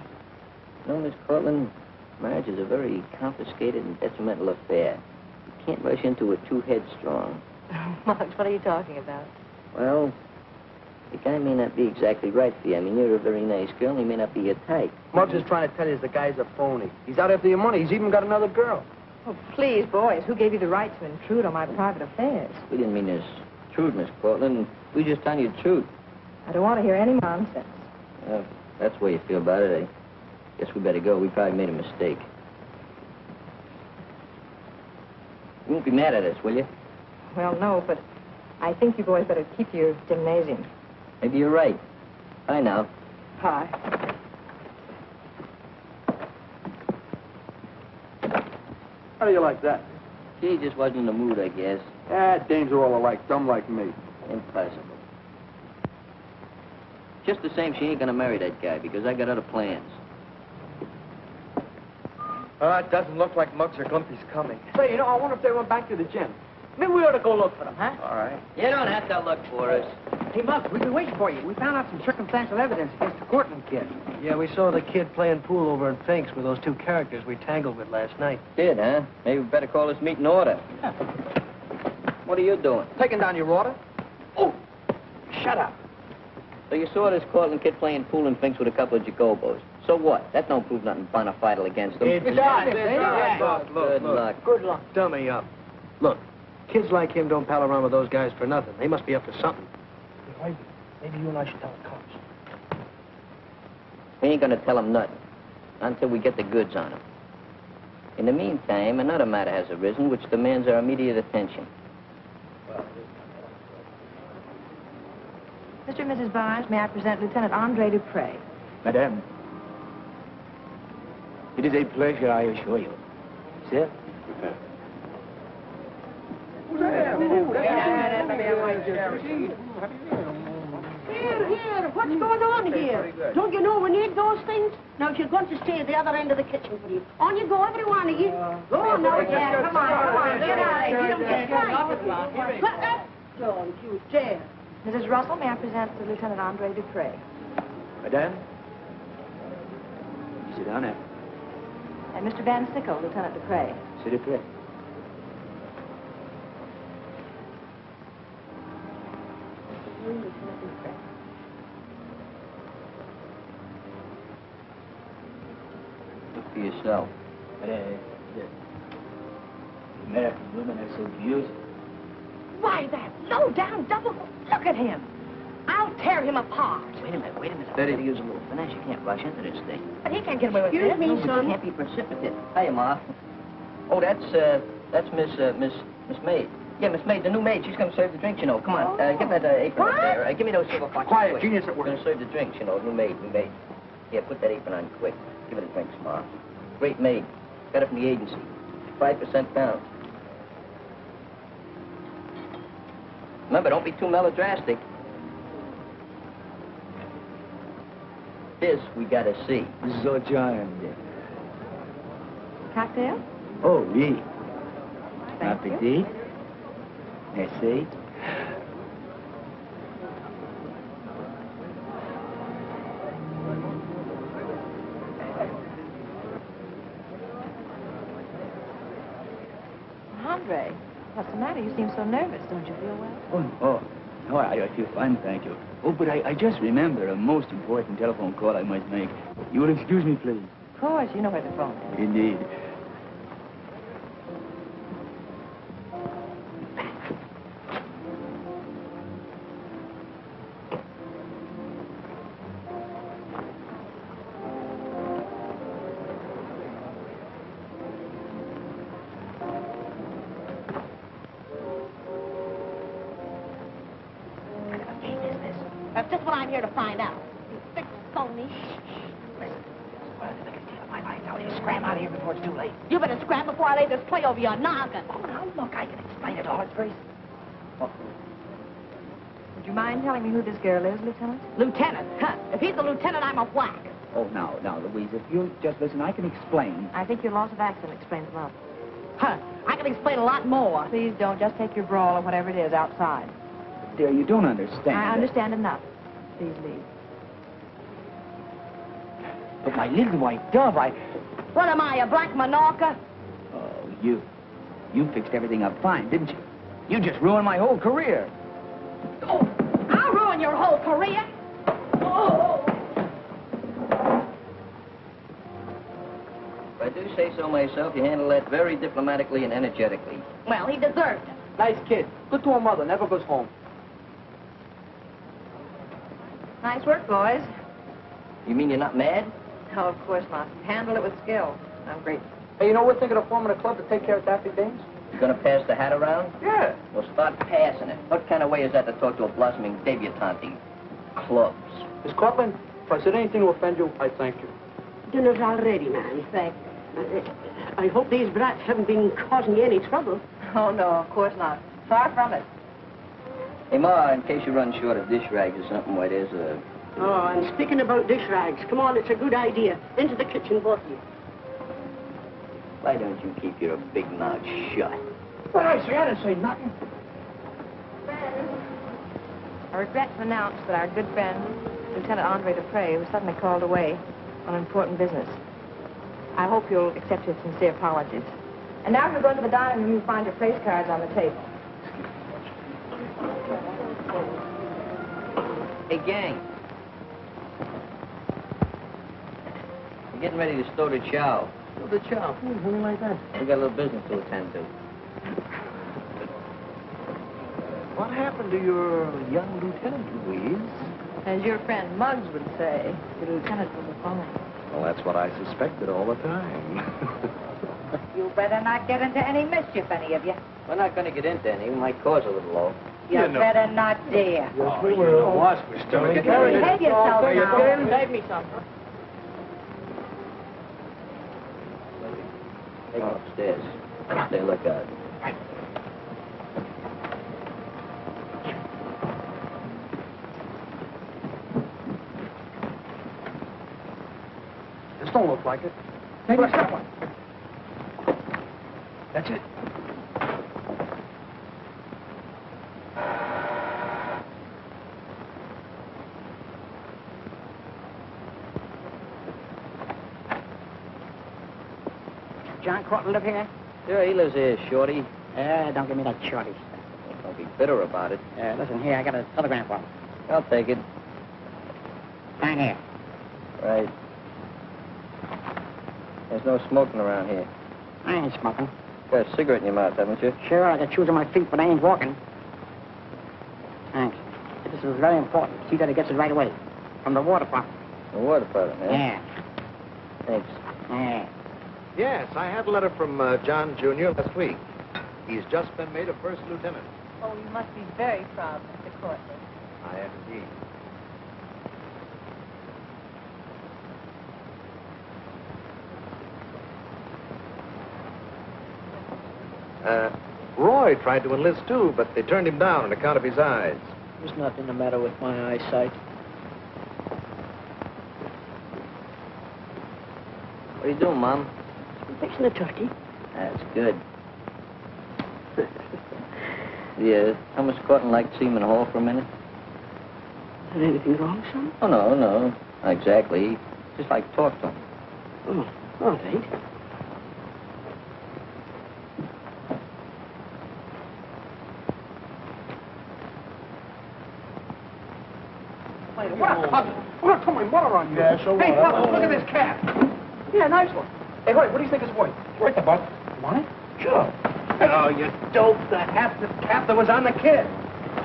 No, Miss Cortland, marriage is a very complicated and detrimental affair. You can't rush into it too headstrong. Muggs, what are you talking about? Well, the guy may not be exactly right for you. I mean, you're a very nice girl, and he may not be your type. Muggs is trying to tell you the guy's a phony. He's out after your money. He's even got another girl. Oh, please, boys, who gave you the right to intrude on my private affairs? We didn't mean this truth, Miss Cortland. We just telling you the truth. I don't want to hear any nonsense. Well, that's the way you feel about it. I guess we better go. We probably made a mistake. You won't be mad at us, will you? Well, no, but I think you boys better keep your gymnasium. Maybe you're right. Bye now. Hi. How do you like that? She just wasn't in the mood, I guess. Dames are all alike, dumb like me. Impossible. Just the same, she ain't gonna marry that guy because I got other plans. It doesn't look like Muggs or Glimpy's coming. Say, I wonder if they went back to the gym. Maybe we ought to go look for them, huh? All right. You don't have to look for us. Hey, Muggs, we've been waiting for you. We found out some circumstantial evidence against the Cortland kid. Yeah, we saw the kid playing pool over in Fink's with those two characters we tangled with last night. Did, huh? Maybe we better call this meeting order. What are you doing? Taking down your order? Oh, shut up. So you saw this Cortland kid playing pool in Fink's with a couple of Jacobos. So what? That don't prove nothing bona fide against them. It does. Good luck. Good luck. Dummy up. Look, kids like him don't pal around with those guys for nothing. They must be up to something. Maybe you and I should tell the cops. We ain't gonna tell them nothing until we get the goods on them. In the meantime, another matter has arisen which demands our immediate attention. Mr. and Mrs. Barnes, may I present Lieutenant Andre Dupre? Madame, it is a pleasure, I assure you. Sir? Here, what's going on here? Don't you know we need those things? Now, if you're going to stay at the other end of the kitchen, please. On you go, every one of you. Go on now, Jack. Come on. Get out of here. You don't get right. Don't you dare. Mrs. Russell, may I present to Lieutenant Andre Dupre? Madame? Sit down there. And Mr. Van Sickle, Lieutenant Dupre. Sit up there. Lieutenant Dupre. Look for yourself. American women are so beautiful. Why, that low-down double... Look at him. I'll tear him apart. Wait a minute. I better use a little finesse. You can't rush into this thing. But he can't get away with Excuse this. me, No, but son. you can't be precipitate. Hiya, Ma. Oh, that's Miss Maid. Yeah, Miss Maid, the new maid. She's gonna serve the drinks, you know. Come on, give that apron up there. Give me those silver pockets. Quiet, quick. genius at work. Gonna serve the drinks, you know. New maid. Here, put that apron on quick. Give her the drinks, Ma. Great maid. Got it from the agency. 5% down. Remember, don't be too melodrastic. This we gotta see. So charming. Cocktail? Oh, oui. Thank you. Appetit. Merci. Andre, what's the matter? You seem so nervous. Don't you feel well? No, I feel fine, thank you. Oh, but I just remember a most important telephone call I must make. You will excuse me, please. Of course, you know where the phone is. Indeed. That's just what I'm here to find out. You big phony. Scram out of here before it's too late. You better scram before I lay this play over your noggin. Oh, now, look, I can explain it all. It's very... Would you mind telling me who this girl is, Lieutenant? Lieutenant? Huh. If he's the lieutenant, I'm a whack. Oh, now, Louise, if you'll just listen, I can explain. I think your loss of accent explains a lot. Huh. I can explain a lot more. Please don't just take your brawl or whatever it is outside. Dear, you don't understand. I understand enough. Please leave. But my little white dove, What am I, a black Minorca? Oh, you fixed everything up fine, didn't you? You just ruined my whole career. Oh, I'll ruin your whole career. Oh. If I do say so myself, you handle that very diplomatically and energetically. Well, he deserved it. Nice kid. Good to a mother. Never goes home. Nice work, boys. You mean you're not mad? No, of course not. Handle it with skill. I'm grateful. Hey, you know, we're thinking of forming a club to take care of daffy dames. You gonna pass the hat around? Yeah. Well, start passing it. What kind of way is that to talk to a blossoming debutante? Clubs. Miss Cortland, if I said anything to offend you, I thank you. Dinner's all ready, man. Thank you. I hope these brats haven't been causing you any trouble. Oh, no, of course not. Far from it. Hey, Ma, in case you run short of dish rags or something, why, there's a... Oh, and speaking about dish rags, come on, it's a good idea. Into the kitchen, both of you. Why don't you keep your big mouth shut? But I didn't say nothing. I regret to announce that our good friend, Lieutenant Andre Dupre, was suddenly called away on important business. I hope you'll accept his sincere apologies. And now if you go into the dining room, you'll find your place cards on the table. Hey, gang. We're getting ready to stow the chow. Stow the chow? Something like that. We got a little business to attend to. What happened to your young lieutenant, Louise? As your friend Muggs would say, the lieutenant was a phony. Well, that's what I suspected all the time. You better not get into any mischief, any of you. We're not going to get into any. We might cause a little low. You better not dare. Yes, we will. Boss, we're still Behave yourself now. Save me some. Take them upstairs. Stay look out. This don't look like it. Maybe it's that one. That's it. John Cortland live here? Sure, he lives here, Shorty. Don't give me that shorty stuff. Don't be bitter about it. Listen, here, I got a telegram for him. I'll take it. Sign here. Right. There's no smoking around here. I ain't smoking. Got a cigarette in your mouth, haven't you? Sure, I got shoes on my feet, but I ain't walking. Thanks. This is very important. See that he gets it right away. From the War Department. The War Department, eh? Yeah. Thanks. Yeah. Yes, I had a letter from John Jr. last week. He's just been made a first lieutenant. Oh, you must be very proud, Mr. Courtney. I am indeed. Roy tried to enlist too, but they turned him down on account of his eyes. There's nothing the matter with my eyesight. What are you doing, Mom? I'm fixing a turkey. That's good. Yeah, Thomas Corton like to see him in the hall for a minute? Is there anything wrong, son? Oh, no, not exactly. Just like to talk to him. Oh, all right. What a cousin. I'm going to tell my mother on you. Yeah, so Hey, what? Papa, look at this cat. Yeah, nice one. Hey, Hoyt, what do you think it's worth? It's worth a buck. You want it? Sure. Oh, you dope. The hat that was on the kid.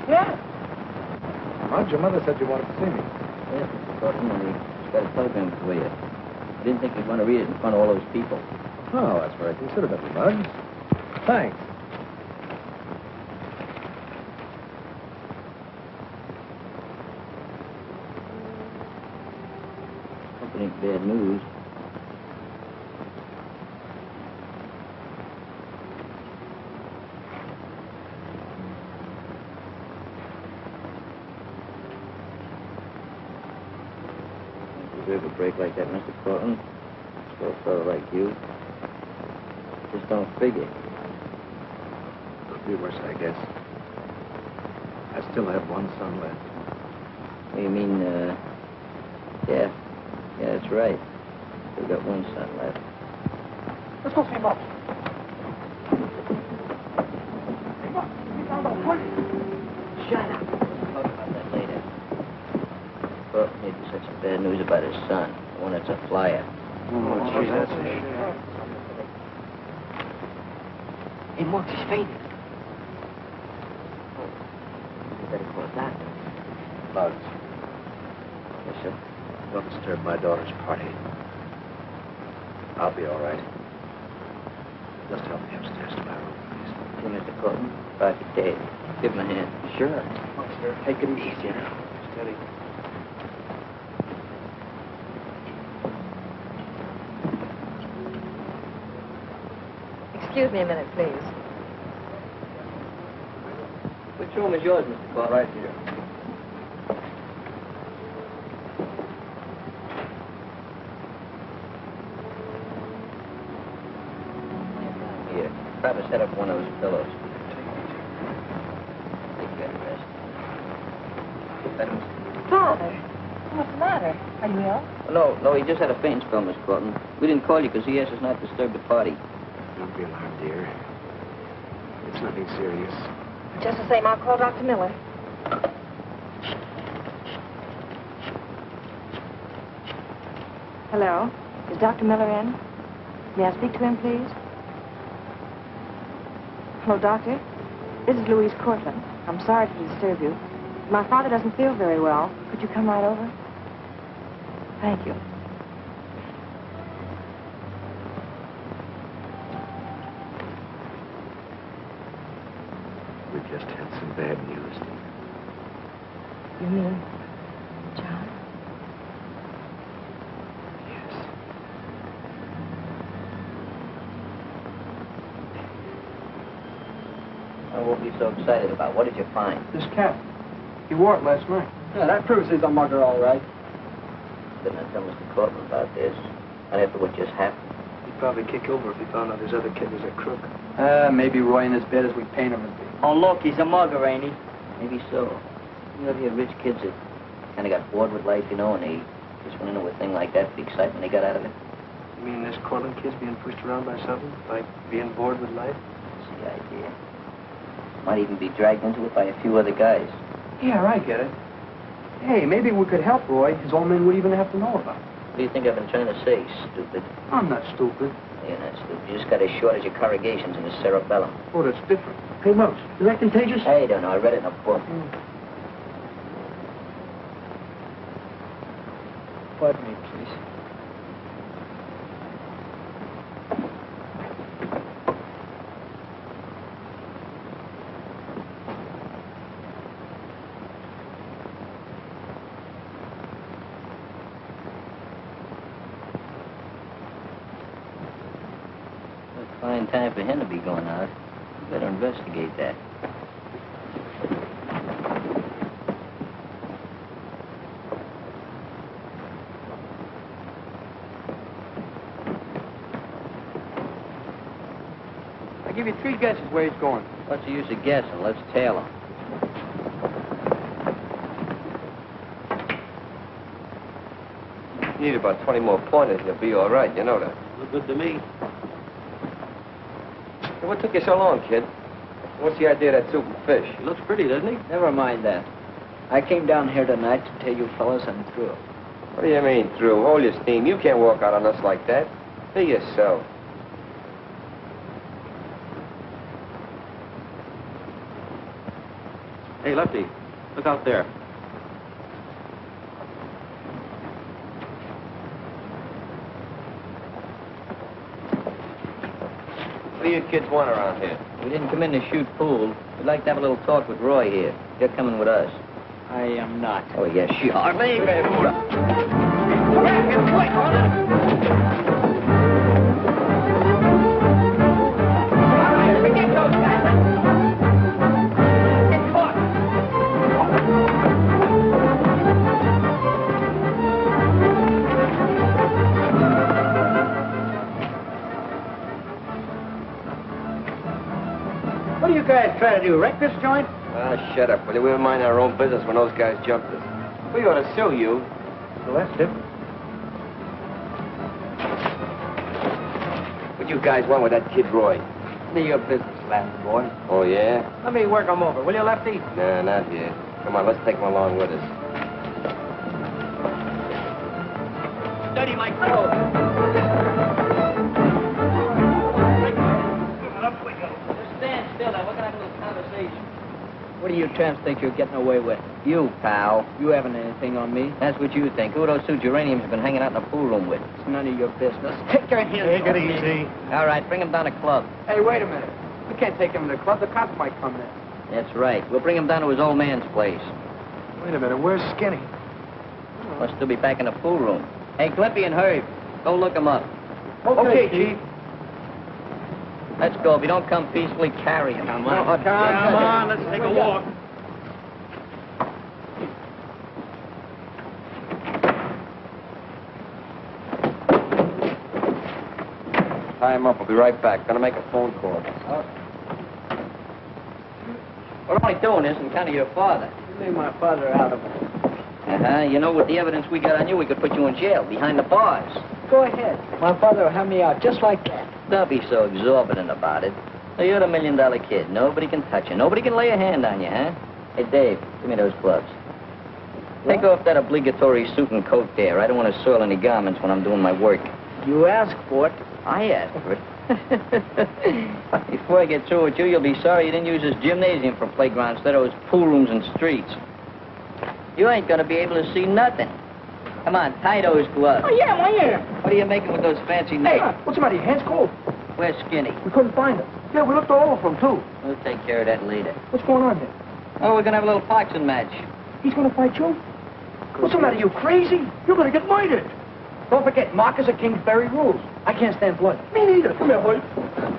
Yeah. Mudge, your mother said you wanted to see me. Yes, Mr. Corton, he's got a telegram for you. I didn't think you'd want to read it in front of all those people. Oh, that's very considerate of you, Mudge. Thanks. Hope it ain't bad news. Deserve a break like that, Mr. Corton. For a fellow like you. Just don't figure. Could be worse, I guess. I still have one son left. You mean, yeah. Yeah, that's right. Still got one son left. Let's go see Mom. Hey, Mom, you found out what? Shut up. We'll talk about that later. Corton may be such a bad news about his son. The one that's a flyer. Oh, gee, that's a shame. Hey, Marks, he's fainted. You better call a doctor. Mudge, Yes, sir. don't disturb my daughter's party. I'll be all right. Just help me upstairs to my room, please. See, Mr. Corton, about your Dave. Give him a hand. Sure. Take it easy, now. Steady. Excuse me a minute, please. Which room is yours, Mr. Corton? Right here. Here. Try to set up one of those pillows. Take that rest. Better, Mr. Father, what's the matter? Are you ill? No, he just had a faint spell, Miss Corton. We didn't call you because he asked us not to disturb the party. Don't be alarmed, dear. It's nothing serious. Just the same, I'll call Dr. Miller. Hello? Is Dr. Miller in? May I speak to him, please? Hello, Doctor? This is Louise Cortland. I'm sorry to disturb you. My father doesn't feel very well. Could you come right over? Thank you. We just had some bad news. You mean John? Yes. I won't be so excited about. What did you find? This cap. He wore it last night. Yeah, that proves he's a mugger, all right. Didn't I tell Mr. Cortland about this? Not after what just happened. He'd probably kick over if he found out his other kid was a crook. Maybe Roy ain't as bad as we paint him to be. Oh, look, he's a mugger, ain't he? Maybe so. You ever hear rich kids that kind of got bored with life, you know, and they just went into a thing like that for the excitement they got out of it? You mean this Cortland kid's being pushed around by something? Like being bored with life? That's the idea. Might even be dragged into it by a few other guys. Yeah, I get it. Hey, maybe we could help Roy. His old men would even have to know about it. What do you think I've been trying to say, stupid? I'm not stupid. You're not stupid. You just got a shortage of corrugations in the cerebellum. Oh, that's different. Hey, Muggs, is that contagious? I don't know. I read it in a book. Pardon me, please. Fine time for him to be going out. You better investigate that. I give you 3 guesses where he's going. What's the use of guessing? Let's tail him. Need about 20 more pointers, you'll be all right. You know that. Look good to me. Hey, what took you so long, kid? What's the idea of that soup and fish? He looks pretty, doesn't he? Never mind that. I came down here tonight to tell you fellas I'm through. What do you mean, through? Hold your steam. You can't walk out on us like that. Be yourself. Hey, Lefty, look out there. What do you kids want around here? We didn't come in to shoot pool. We'd like to have a little talk with Roy here. You're coming with us. I am not. Oh, yes, you are. What are you guys trying to do, wreck this joint? Ah, shut up, will you? We'll mind our own business when those guys jumped us. We ought to sue you. Well, that's different. What you guys want with that kid Roy? None of your business, lad, boy. Oh, yeah? Let me work him over, will you, Lefty? Nah, not yet. Come on, let's take him along with us. Study my clothes. Stand still now. We're going to have a little conversation. What do you tramps think you're getting away with? You, pal. You haven't anything on me. That's what you think. Who are those two geraniums have been hanging out in the pool room with? It's none of your business. Take your hands off me. easy. All right, bring him down to club. Hey, wait a minute. We can't take him to the club. The cops might come in. That's right. We'll bring him down to his old man's place. Wait a minute. Where's Skinny? Must still be back in the pool room. Hey, Clippy and Herb, go look him up. Okay, Chief. Let's go. If you don't come peacefully, carry him. Come on. Come on, let's take a walk. Tie him up. We'll be right back. Gonna make a phone call. We're only doing this in kind of your father. You leave my father out of it. Uh-huh. You know, with the evidence we got on you, we could put you in jail, behind the bars. Go ahead. My father will have me out just like that. Don't be so exorbitant about it. Now, you're the $1 million kid. Nobody can touch you. Nobody can lay a hand on you, huh? Hey, Dave, give me those gloves. Take off that obligatory suit and coat there. I don't want to soil any garments when I'm doing my work. You ask for it. I asked for it. Before I get through with you, you'll be sorry you didn't use this gymnasium for playground instead of those pool rooms and streets. You ain't gonna be able to see nothing. Come on, tie those gloves. I am. What are you making with those fancy Hey, nails? what's the matter? Your hands cold? Where's Skinny? We couldn't find him. Yeah, we looked all over for him, too. We'll take care of that later. What's going on here? Oh, we're gonna have a little boxing match. He's going to fight you? What's the matter? You crazy? You're going to get murdered. Don't forget, Marcus of Kingsbury rules. I can't stand blood. Me neither. Come here, boy.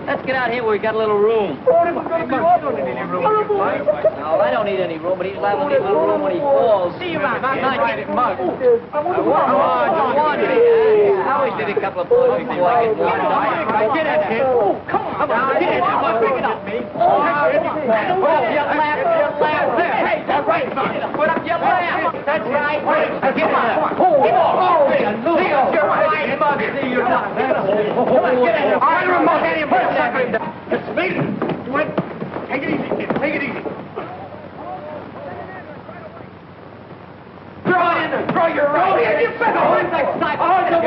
Let's get out here where we got a little room. Oh, this is going to be awful. No, I don't need any room, but he's liable to need a little room when he falls. See you around. Not get it mugged. I want to Come on, I always did a couple of blows before I get one. Get in there. Come on. Get in there. Pick it up. You laugh. Hey, that's right. Put up your laugh. That's right. Get on. You're right. You're not. Get in there. I remote any of it's me. Wait. Take it easy, kid. Take it easy. Throw it in there. Throw your right. Throw it in. You better hold that side.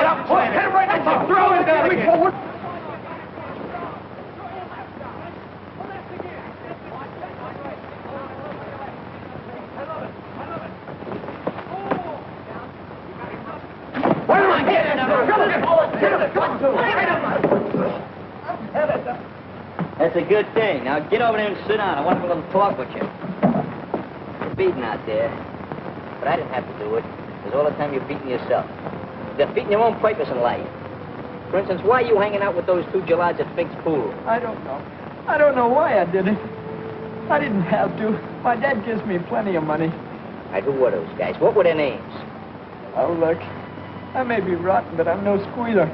Get up, boy. Hit him right in the throw it down again. Forward. That's a good thing. Now get over there and sit down. I want to have a little talk with you. You're beating out there, but I didn't have to do it. Because all the time you're beating yourself. You're defeating your own purpose in life. For instance, why are you hanging out with those two gelads at Fink's pool? I don't know. I don't know why I did it. I didn't have to. My dad gives me plenty of money. Right, who were those guys? What were their names? Oh, look. I may be rotten, but I'm no squealer.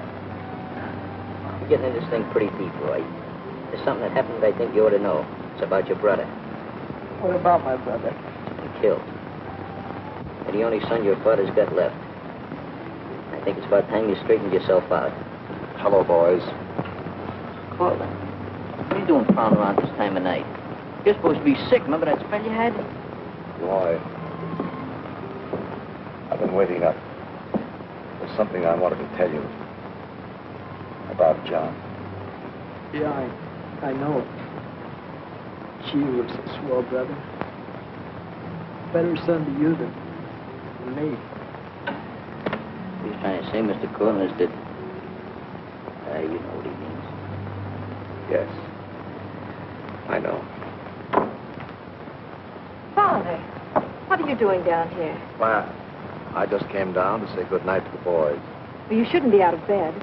You're getting into this thing pretty deep, Roy. There's something that happened that I think you ought to know. It's about your brother. What about my brother? He killed. And the only son your father's got left. I think it's about time you straightened yourself out. Hello, boys. Cortland, what are you doing prowling around this time of night? You're supposed to be sick. Remember that spell you had? Why? I've been waiting up. There's something I wanted to tell you about John. Yeah, I know. Gee, he was a swell brother. Better son to you than me. What he's trying to say, Mr. Cortland, is that... you know what he means. Yes. I know. Father, what are you doing down here? Well, I just came down to say good night to the boys. Well, you shouldn't be out of bed.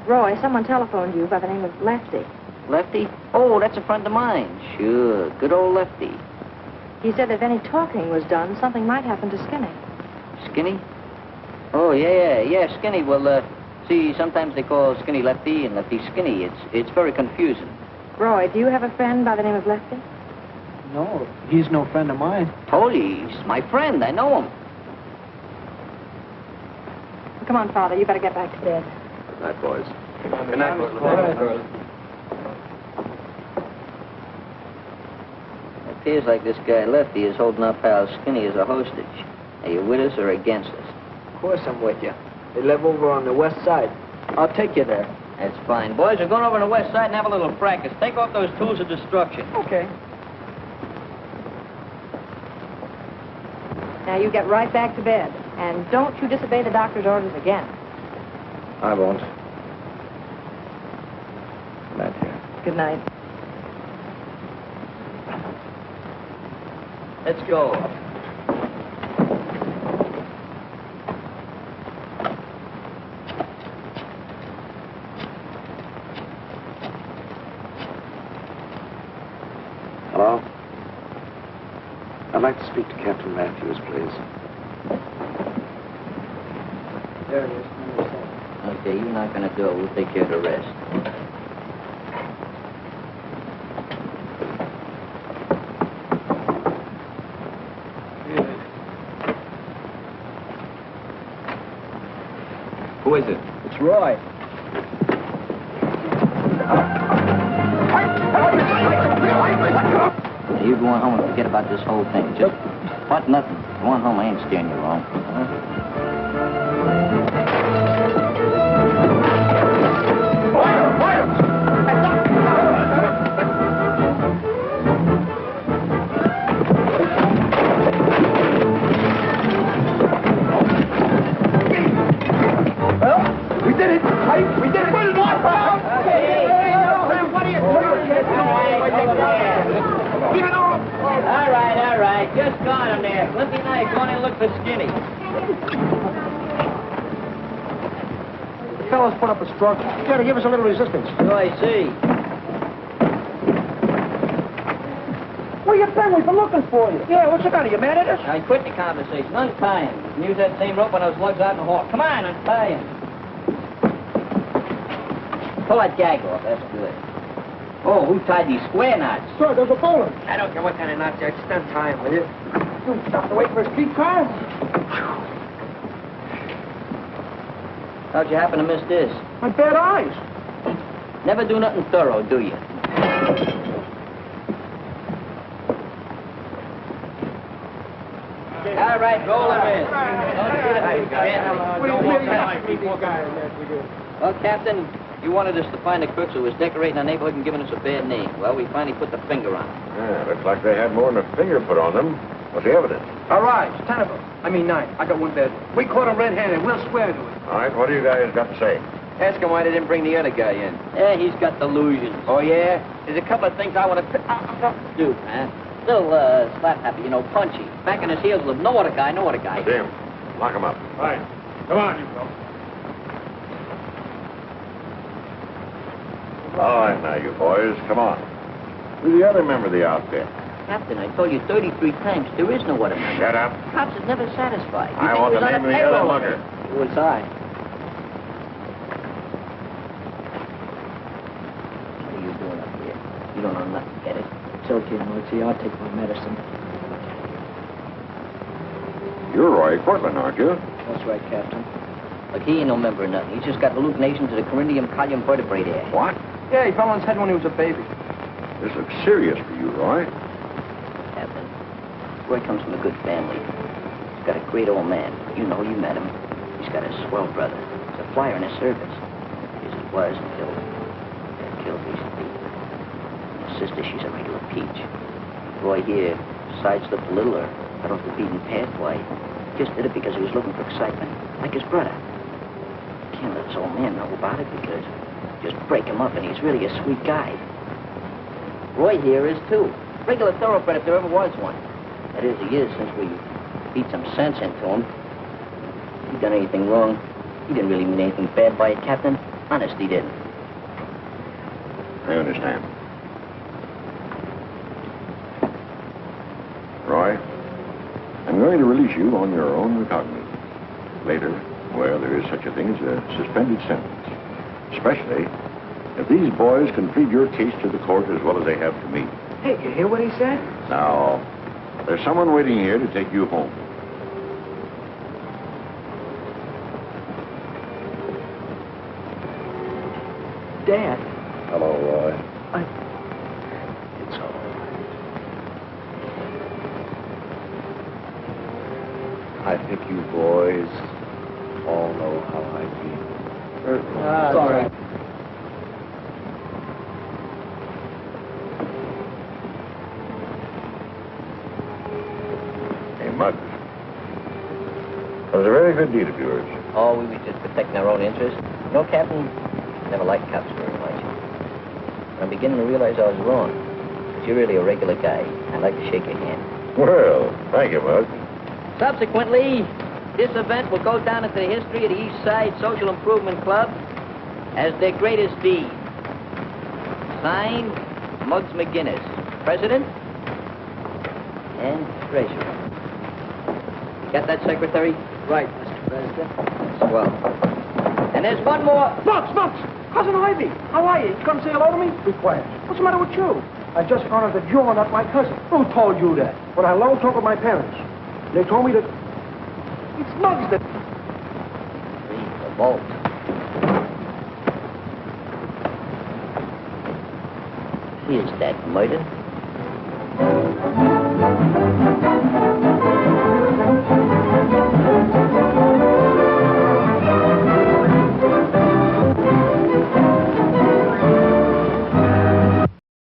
Roy, someone telephoned you by the name of Lefty. Lefty? Oh, that's a friend of mine. Sure, good old Lefty. He said that if any talking was done, something might happen to Skinny. Skinny? Oh, yeah, Skinny. Well, see, sometimes they call Skinny Lefty and Lefty Skinny. It's very confusing. Roy, do you have a friend by the name of Lefty? No, he's no friend of mine. Told you, he's my friend. I know him. Well, come on, Father, you better get back to bed. Good night, boys. Good night, Cortland. It appears like this guy Lefty is holding our pal Skinny as a hostage. Are you with us or against us? Of course I'm with you. They live over on the west side. I'll take you there. That's fine. Boys, we're going over to the west side and have a little practice. Take off those tools of destruction. Okay. Now, you get right back to bed. And don't you disobey the doctor's orders again. I won't. Good night, dear. Good night. Let's go. Hello? I'd like to speak to Captain Matthews, please. There it is. Okay, you're not going to do it. We'll take care of the rest. Who is it? It's Roy. Now, you go on home and forget about this whole thing. Just what? Nothing. Go on home. I ain't steering you wrong. We did it! We did it! What are you doing? All right. Just got him there. Flippy and I go on and look for Skinny. The fellas put up a struggle. You gotta give us a little resistance. So I see. Where you been? We've been looking for you. Yeah, what's the matter? You mad at us? I quit the conversation. Untie him. And use that same rope when those lugs out in the hall. Come on, untie him. Pull that gag off. That's good. Oh, who tied these square knots? Sir, there's a bowler. I don't care what kind of knots they're. Just untie him, will you? You stopped to wait for a streetcar? How'd you happen to miss this? My bad eyes. Never do nothing thorough, do you? All right, roll him in. Well, Captain, you wanted us to find the crooks who was decorating our neighborhood and giving us a bad name. Well, we finally put the finger on them. Yeah, looks like they had more than a finger put on them. What's the evidence? All right, 10 of them. I mean 9. I got one dead. We caught him red-handed. We'll swear to it. All right, what do you guys got to say? Ask him why they didn't bring the other guy in. Yeah, he's got delusions. Oh, yeah? There's a couple of things I want to do, man. Still slap happy, you know, punchy. Back in his heels with no other guy. Jim, lock him up. All right. Come on, you folks. All right, now, you boys, come on. Who's the other member of the outfit? Captain, I told you 33 times, there is no other member. Shut up. Cops is never satisfied. You I think want he the was name on of a the other payroll. mugger. It was I. What are you doing up here? You don't know nothing, get it? It's okay, Muggsy. I'll take my medicine. You're Roy Cortland, aren't you? That's right, Captain. Look, he ain't no member of nothing. He's just got hallucinations of the coryndium column vertebrae there. What? Yeah, he fell on his head when he was a baby. This looks serious for you, Roy. Captain, Roy comes from a good family. He's got a great old man. You know, you met him. He's got a swell brother. He's a flyer in his service. As he was until he got killed recently. His sister, she's a regular peach. Roy here sideslipped a little or got off the beaten path. Why, he just did it because he was looking for excitement, like his brother. Can't let his old man know about it because just break him up and he's really a sweet guy. Roy here is, too. Regular thoroughbred if there ever was one. That is, he is since we beat some sense into him. If he done anything wrong, he didn't really mean anything bad by it, Captain. Honest, he didn't. I understand. Roy, I'm going to release you on your own recognizance. Later, well, there is such a thing as a suspended sentence. Especially if these boys can plead your case to the court as well as they have to me. Hey, you hear what he said? Now, there's someone waiting here to take you home. Dad. Hello, Roy. It's all right. I think you boys all know how I feel. Sorry. Hey, Muggs. That was a very good deed of yours. Oh, we were just protecting our own interests. No, Captain, never liked cops very much. I'm beginning to realize I was wrong. But you're really a regular guy. I'd like to shake your hand. Well, thank you, Muggs. Subsequently, this event will go down into the history of the East Side Social Improvement Club as their greatest deed. Signed, Muggs McGinnis, President and Treasurer. You got that, Secretary? Right, Mr. President. Swell. And there's one more. Muggs! Cousin Ivy, how are you? You come say hello to me? Be quiet. What's the matter with you? I just found out that you're not my cousin. Who told you that? When I had a long talk with my parents. They told me that it's Muggs that... Leave the vault. Is that murder?